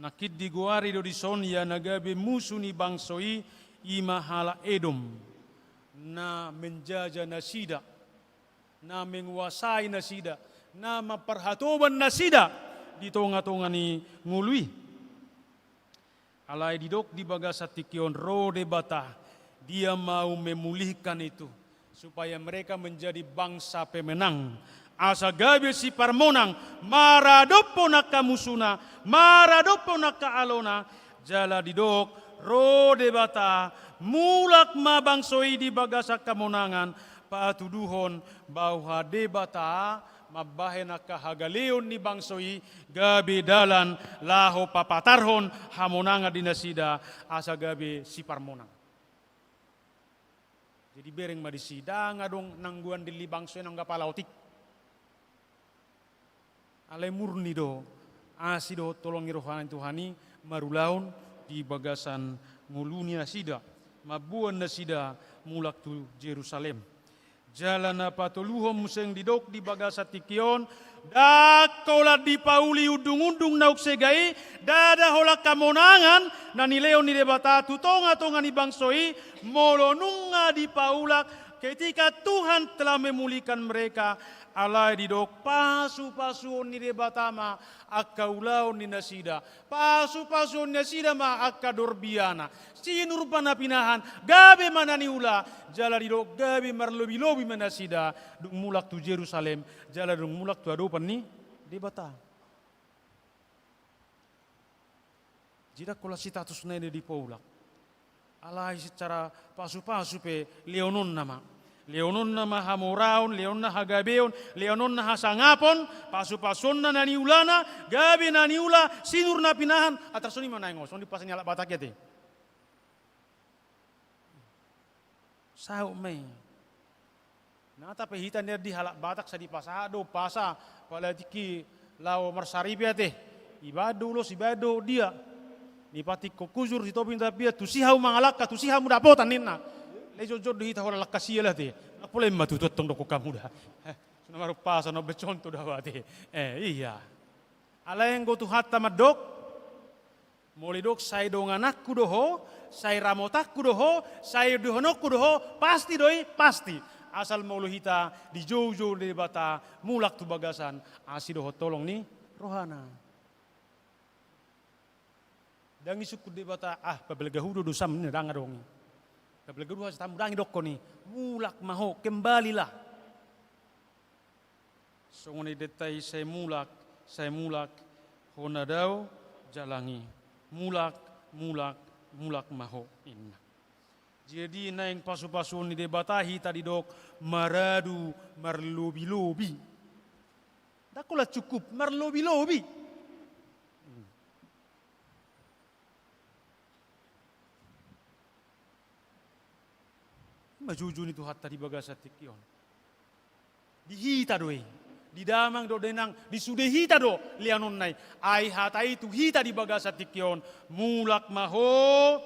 Nakit di guari do di Sonia nagabe musuh ni bangsoi ima hala Edom na menjaja nasida, na menguasai nasida, na maperhatoban nasida di tonga-tonga ni ngului. Alai didok di bagasa tikion rode bata, dia mau memulihkan itu supaya mereka menjadi bangsa pemenang. Asa gabe si parmonang maradopo naka musuna, maradopo naka alona, jala didok rode bata mulak mabangsoi di bagasa kamonangan paatuduhon bahwa debata mabahe naka hagaleon ni bangsoi gabe dalan laho papatarhon hamonanga dinasida asa gabe si parmonang. Jadi bereng madisida ngadong nangguan dili bangsoi nang kapalautik. Ale murni do asido tolongi rohani Tuhani marulaun di bagasan nguluni nasida mabuan nasida mulak tu Jerusalem. Jalan apa tuluhom museng didok di bagasa tikion dakola di pauli udung-undung nauk segai dada hola kamonangan na nileon ni debata tutonga-tonga ni bangsoi molonunga di paulak ketika Tuhan telah memulihkan mereka. Alai didok pasu-pasu ni debatama akka ulau ni nasida, pasu-pasu ni nasida ma akka dorbiana, sinur panapinahan gabe manani ula, jala didok gabe marlobi-lobi manasida, dung mulak tu Jerusalem, jala dung mulak tu adopan ni debata. Jida kola sitatus nene di paulak, alai secara pasu-pasu pe leonon nama. Leonon na mahamoraon, leon na hagabeon, leonon na hasangapon, pasu-pasun na naniulana, gabi naniula, sinur na pinahan, atrasoni manangos, on di pasan nyala batak ya te. Sao may. Nata pehitan dia di halak batak sa di pasado, pasa, palatiki lao marsaripi ya te. Ibado lo, ibado dia. Di patik kokuzur, si topin tapia, tusihaw mangalaka, tusihaw mudapotan nina. Lejo-jo dihita hora lakasia lah te. Napole matutut tong doko kamu dah. Suna marupasa no beconto dah wate. Iya. Alaeng go tu hatta madok. Moli dok sai dong anakku doho, sai ramotakku doho, sai dohonokku doho, pasti doi, pasti. Asal mau hita di jojo de bata mulak tu bagasan asi doho tolong ni rohana. Dangi suku de bata pabelgahudo do sam ni danga dong. Kabelgahudo has tamudangi dokko ni mulak maho kembalilah. Songoni detai saya mulak honadau jalangi mulak maho inna. Jadi naing pasu-pasu ni debatahi tadi dok maradu marlobi-lobi. Dakola cukup marlobi-lobi. Majujun itu hatta di bagasa tikion. Dihita doi. Di damang do denang disudehita do lianon nai. Ai hata itu hita di bagasa tikion. Mulak maho.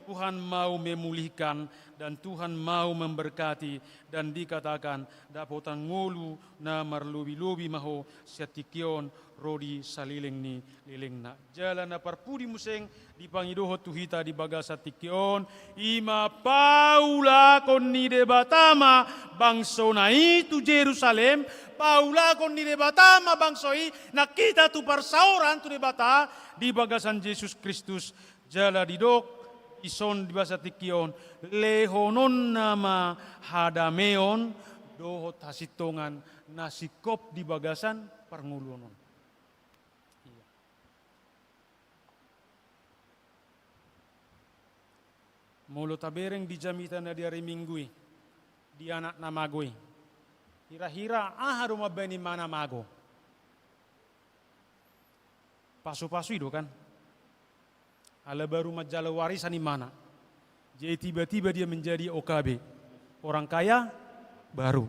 Tuhan mau memulihkan dan Tuhan mau memberkati dan dikatakan dapotan ngolu na marlobi-lobi maho setikion rodi saliling ni liling na jalan na parpudi museng dipangidoho tuhita di bagasa tikion ima paula kon ni debatama bangsona itu Jerusalem paula kon ni debatama bangsoi nakita tu parsauran tu debata di bagasan Yesus Kristus jala didok ison di bahasa tikion lehonon nama hadameon dohot hasitongan nasikop di bagasan parngulunon. Iya. Molo tabereng di jamitan na di hari minggui di anak namagoi. Hira-hira rumah bani mana mago. Pasu-pasu itu kan. ala baru majalah warisan di mana. Jadi tiba-tiba dia menjadi OKB, orang kaya baru.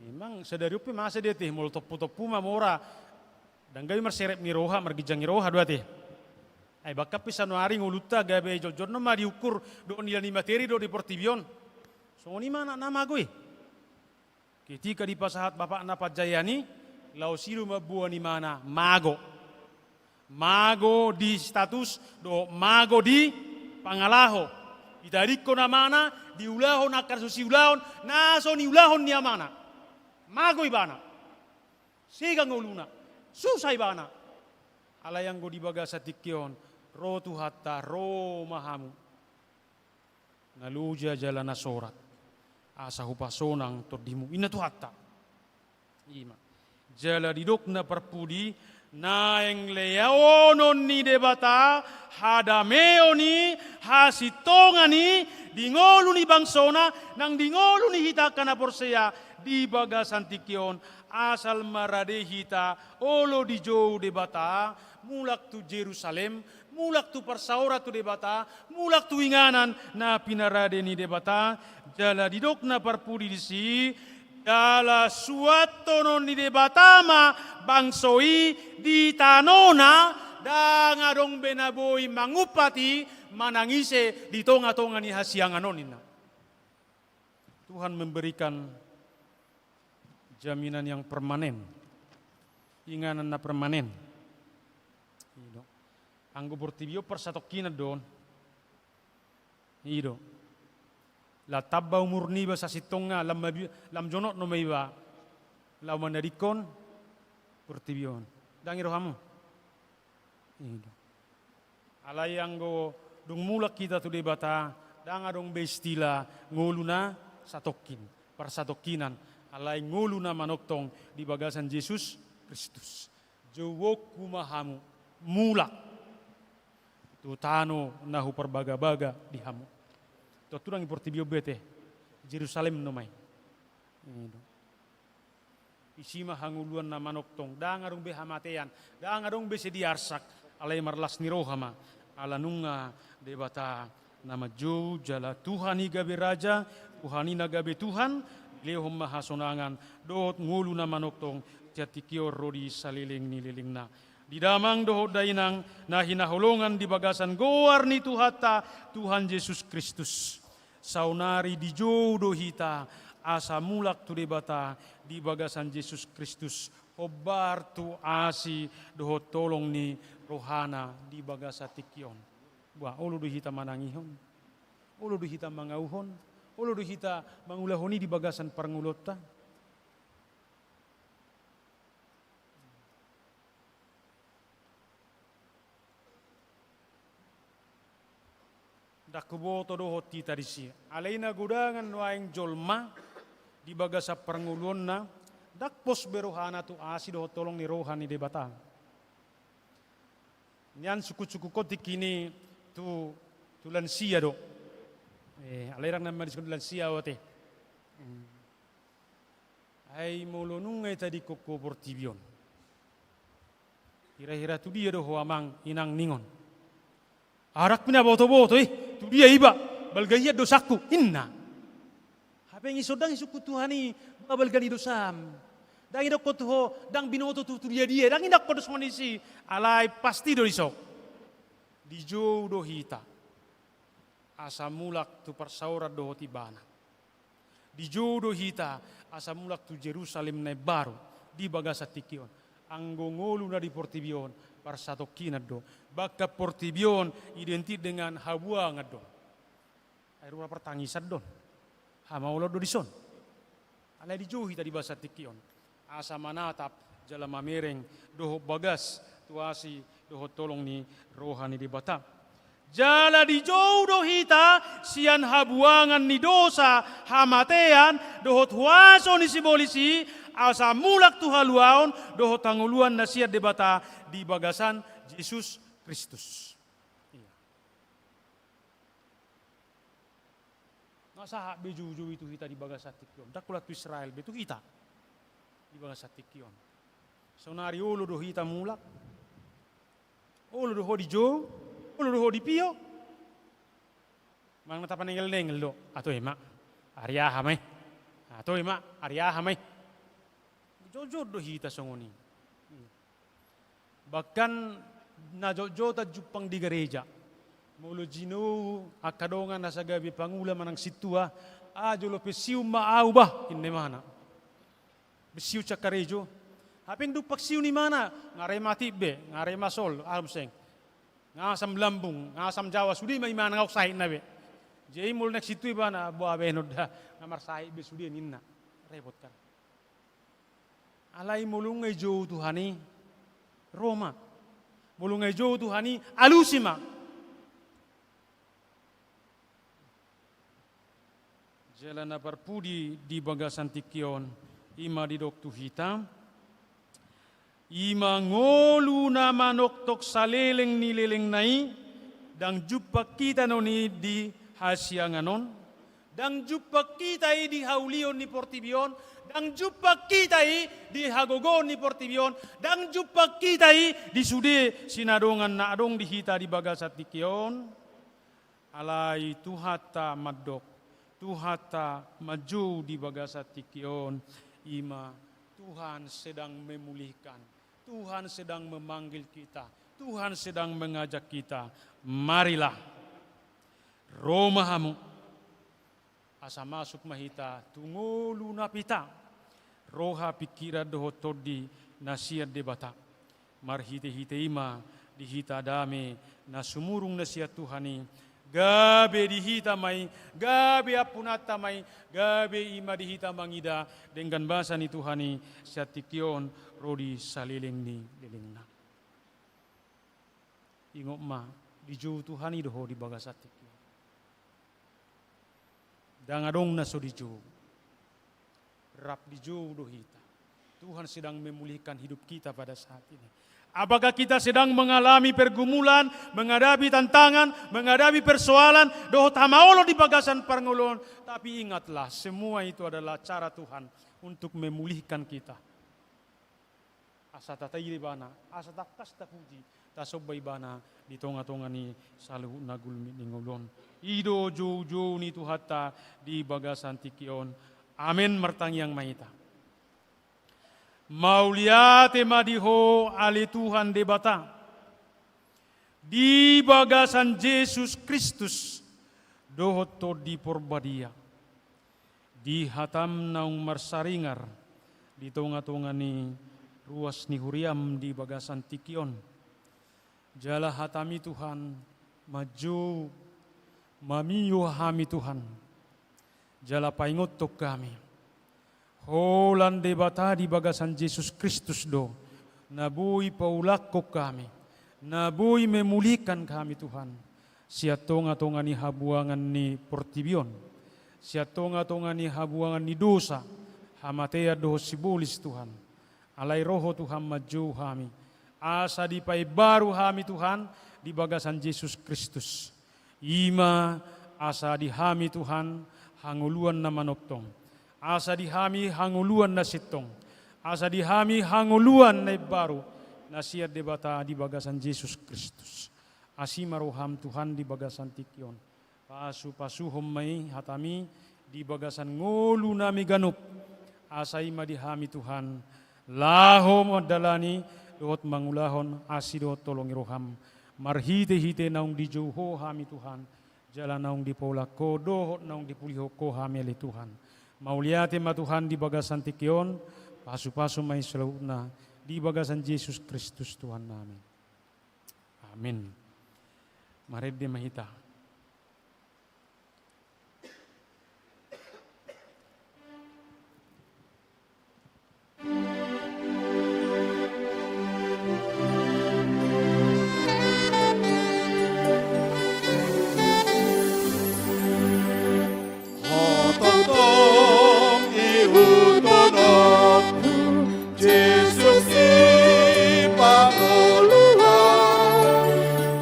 Memang sadari upi masa dia teh mul topu-topu mora dan gawi merserep ni roha mergijang ni roha dua teh. Ai bakap pisan hari nguluta gabe jojono mah diukur do nilai materi do di Portibion. So ni mana nama gue. Ketika di pasahat Bapak Napat Jayani, lau siru mabuah ni mana mago. Mago di status do mago di pangalaho. Itariko na mana diulahon akar susi ulahon naso ni ulahon ni mana. Mago ibana. Sigang uluna. Susah ibana. Alayang go di bagasa tikyon. Ro tuhatta ro mahamu. Naluja jalan sorat. Asa hupasonang tordimu. Ina tuhatta. Ima. Jala didok na perpudi. Naeng leaonon ni debata. Hadameo ni. Hasitonga ni. Dingolu ni bangsona. Nang dingolu ni hitakan na porsea. Di bagasan tikyon. Asal marade hita. Olo di jauh debata. Mulak tu Jerusalem, mulak tu persaura tu debata, mulak tu inganan na pinarade ni debata, jala didok na parpudi di si, jala suato non ni debata ma bangsoi di tanona, dang adong benaboy mangupati manangise di tonga-tonga ni hasiangan nonina. Tuhan memberikan jaminan yang permanen, inganan na permanen. Anggo Portibio persatokina don. Ido. La tabba umur niba sa sitonga lam jonot no maiba. La manadikon Portibio. Dangi rohamu. Ido. Alay anggo dung mulak kita tu debata dang adong bestila nguluna satokin persatokinan alay nguluna manoktong di bagasan Yesus Kristus. Jawok kumahamu mulak tutano nahu perbaga-baga di hamu. Tuturang Portibio bete Jerusalem nomai. Isima hanguluan na manoktong dangarong behamatean, dangarong besediarsak alay marlas ni rohama alanunga debata nama jo jala Tuhan igabe raja, Tuhan inagabe Tuhan, lehom mahasonangan dot ngulu na manoktong jatikior rodi saliling nililing na. Di damang dohot dainang na hinaholongan di bagasan goar ni Tuhata Tuhan Yesus Kristus. Saunari di jodoh hita asa mulak tu debata di bagasan Yesus Kristus. Obar tu asi dohot tolong ni rohana di bagasa tikyon. Wah, ulu do hita manangihon. Ulu do hita mangauhon. Ulu do hita mangulahoni di bagasan parangulota. Dakuboto dohot kita disi. Alaina gudangan waing jolma di bagasa pernguluan na dakpos berohana tu asi dohot tolong ni rohani debata. Nian suku-suku kotik ini tu lansia do. Alairang nama disebut lansia wate. Ai molonungai tadi koko Portibion. Kira-kira tu dia doh amang inang ningon. Arak pina boto-boto tu dia iba balgaya dosaku inna. Hape ngisodang isuku Tuhani balgani dosam. Dang idok kotuho dang binoto tu dia dang indak kodos monisi alai pasti do isok. Di jo do hita. Asa mulak tu persaurat do tibana. Di jo do hita asa mulak tu Jerusalem na baru di bagasa tikion. Anggongolu na di Portibion parsatokin do. Baka Portibion identik dengan habua ngado. Airura pertangisan don. Hamaulo do dison. Alai dijuhi tadi bahasa tikion. Asa manatap jala mamereng doho bagas tuasi doho tolong ni rohani di batap. Jala di jauh dohita sian habuangan ni dosa hamatean dohot huaso ni sibolisi asa mulak tu haluaon dohot tanguluan nasiat debata di bagasan Yesus Kristus. Iya. Nasa beju-ju itu kita di bagasa tikion. Dakulat tu Israel betu kita di bagasa tikion. Sonari ulu dohita mulak. Ulu doho di jauh. Ulu di pio. Mang nata panengel-nengel do. Ato emak. Arya hamai. Ato emak. Arya hamai. Jujur do hita songoni. Bahkan na jota jupang di gereja. Mulu jino akadongan nasa gabi pangula manang situa. Ajo lo pesiu maau bah. Inne mana. Besiu cakarejo. Haping dupak siu ni mana? Ngarai mati be. Ngarai masol. Alam seng. Ngasam lambung. Ngasam Jawa. Sudi may mana ngau sahit na be. Jadi mul nek situ iba na buah benod dah ngamar sahit be sudi ninna. Repot kan. Alai mulungay jo Tuhani Roma. Mulungay jo Tuhani alusima. Jalan na parpudi di bagasan tikion ima di doktu hitam. Ima ngolu na manoktok sa leleng ni leleng nai dang jupak kita noni di hasianganon dang jupak kita di haulion ni portibion dang jupak kita di hagogon ni portibion dang jupak kita di sude sinadongan na adong di hita di bagasat tikion alai tuhata madok tuhata maju di bagasat tikion ima Tuhan sedang memulihkan Tuhan sedang memanggil kita Tuhan sedang mengajak kita marilah Romahamu asa masuk mahita tungulu napita roha pikira doho todi nasiat debata marhite hite ima dihita dame na sumurung nasiat Tuhani gabe dihita mai gabe apunata mai gabe ima dihita mangida dengan bahasa ni Tuhani siatikion rodi salileng ni lelengna ingok ma diju Tuhani doho di bagasati dang adong na so diju rap diju dohita Tuhan sedang memulihkan hidup kita pada saat ini. Apakah kita sedang mengalami pergumulan, menghadapi tantangan, menghadapi persoalan, doh tamaolo di bagasan parngolon. Tapi ingatlah, semua itu adalah cara Tuhan untuk memulihkan kita. Asa tatai bana, asa takas tapuji, tasobay bana di tonga-tonga ni saluhu nagul ningolon. Ido jo ni tuhata di bagasan tikion. Amin martangyang mahita. Mauliate madiho ali Tuhan debata di bagasan Yesus Kristus dohoto di porbadia di hatam naung marsaringar di tonga-tonga ni ruas ni huriam di bagasan tikion jala hatami Tuhan maju mamiyo hami Tuhan jala paingot tok kami Holan debata di bagasan Yesus Kristus do. Nabui paulak ko kami. Nabui memulihkan kami Tuhan. Siatonga-tonga ni habuangan ni portibion. Siatonga-tonga ni habuangan ni dosa. Hamatea doho sibulis Tuhan. Alai roho Tuhan maju kami. Asa di pai baru kami Tuhan di bagasan Yesus Kristus. Ima asa di kami Tuhan hanguluan na manoktong. Asa dihami hanguluan na sitong. Asa dihami hanguluan na baru. Nasiat debata di bagasan Yesus Kristus. Asimaroham Tuhan di bagasan tikion. Pasu-pasuhom may hatami di bagasan ngulu nami ganup. Asa ima dihami Tuhan. Lahom adalani dohot mangulahon asidot tolongiroham. Marhite-hite naung dijuho hami Tuhan. Jalan naung dipolako dohot naung dipuliho ko hami ali Tuhan. Mauliate ma Tuhan di bagasan tikion, pasu-pasu may selauna di bagasan Yesus Kristus Tuhan namin. Amin. Marid di mahita.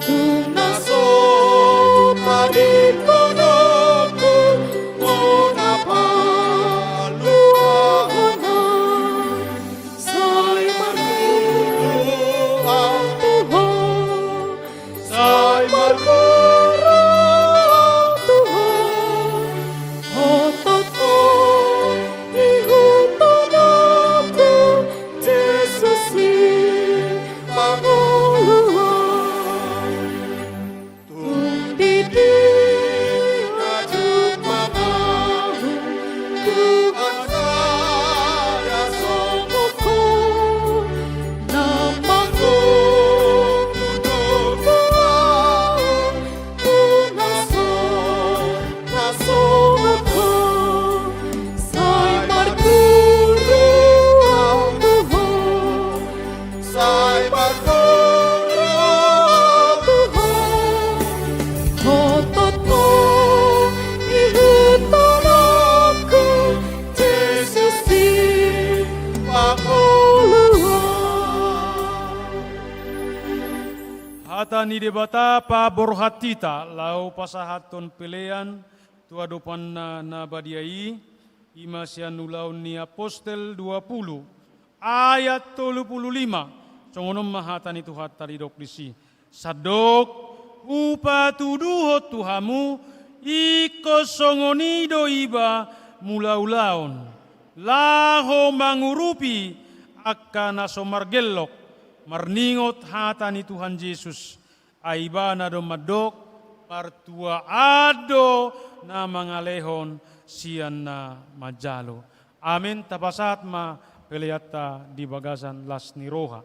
Kung naso Atani debata pa borhatita lau pasahaton pelean tua dopan na badiai ima sianulaun ni apostel 20 ayat 35 songonom mahatani Tuhan tadi doklisi sadok upatuduhot Tuhamu iko songonido iba mulaulaon laho mangurupi akan asomargelok marningot hatani Tuhan Yesus aibana do madok partua ado na mangalehon sian na majalo. Amin tapasat ma peliata di bagasan las niroha.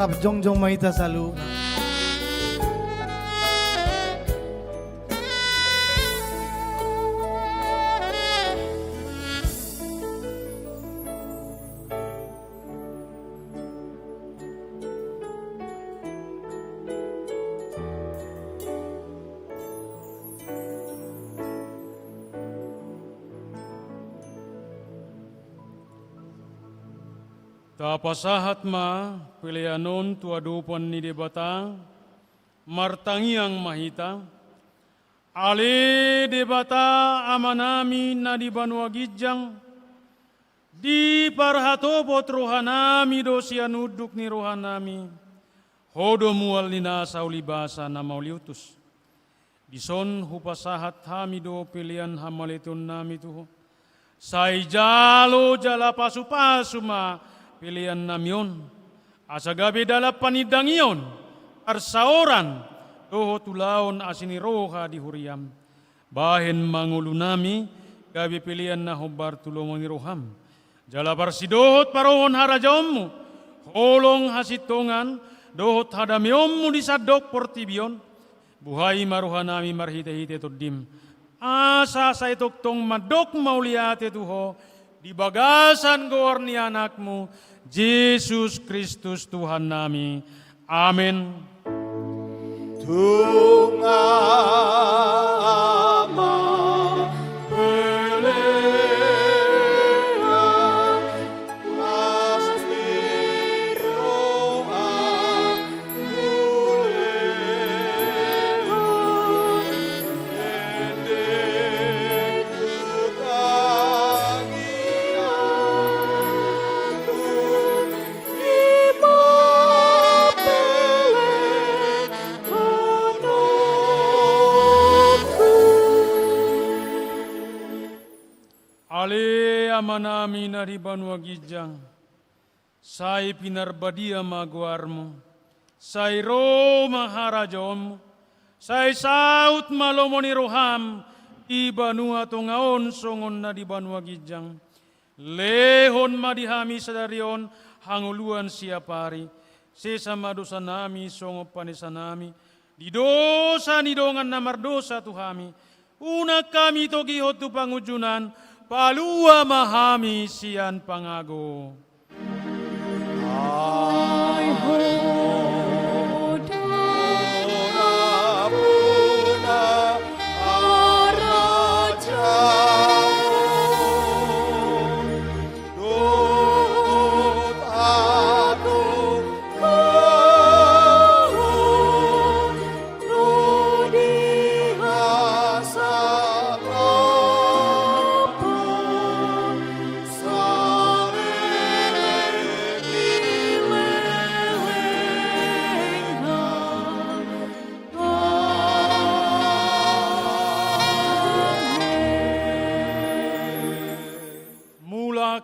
Rap jongjong mahita salu. Tapasahat ma pilihanon tuadupan ni debata martangiang mahita ale debata amanami na di Banua Gijang di parhatobot rohanami dosianuduk ni rohanami hodo mual ni nasa ulibasa na mauliutus Ison hupasahat hamido pilihan hamaletun nami tuho. Sai jalo jala pasu-pasu ma pilihan namion. Asa gabi dala panidangion. Arsaoran toho tulaon asini roha di huriam. Bahen mangulu nami gabi pilihan na hobar tulomoni roham. Jala barsidohot parohon harajommu. Holong hasitongan dohot hadamiommu disadok portibion. Buhay maruhanami marhite-hite tuddim. Asa sa ituktong madok mauliate tuho. Di bagasan gor ni anakmu. Yesus Kristus Tuhan nami. Amin. Tungama Ale amanami na ribanwa gijang, say pinarbadia maguarmo, say Roma harajom, say saut malomoni roham, ibanua tungaon songon na di banwa gijang, lehon madihami sadarion hanguluan siapari, sesama dosa nami songo panisa nami, di dosa nidongan namardosa tuhami, una kami togi hotu pangujunan, palua mahami sian pangago.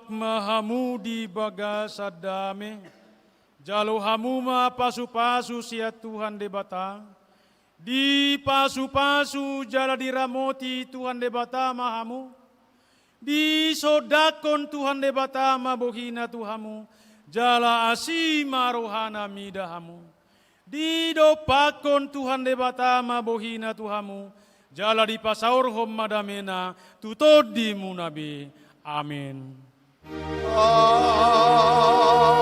Mahamu di bagasa dame, jalo hamuma pasu-pasu sia Tuhan debata, di pasu-pasu jala diramoti Tuhan debata mahamu, di sodakon Tuhan debata mabohina Tuhamu, jala asima rohana midahamu, di dopakon Tuhan debata mabohina Tuhamu, jala di pasaurhom madamena tutod di munabi. Amin. Amin.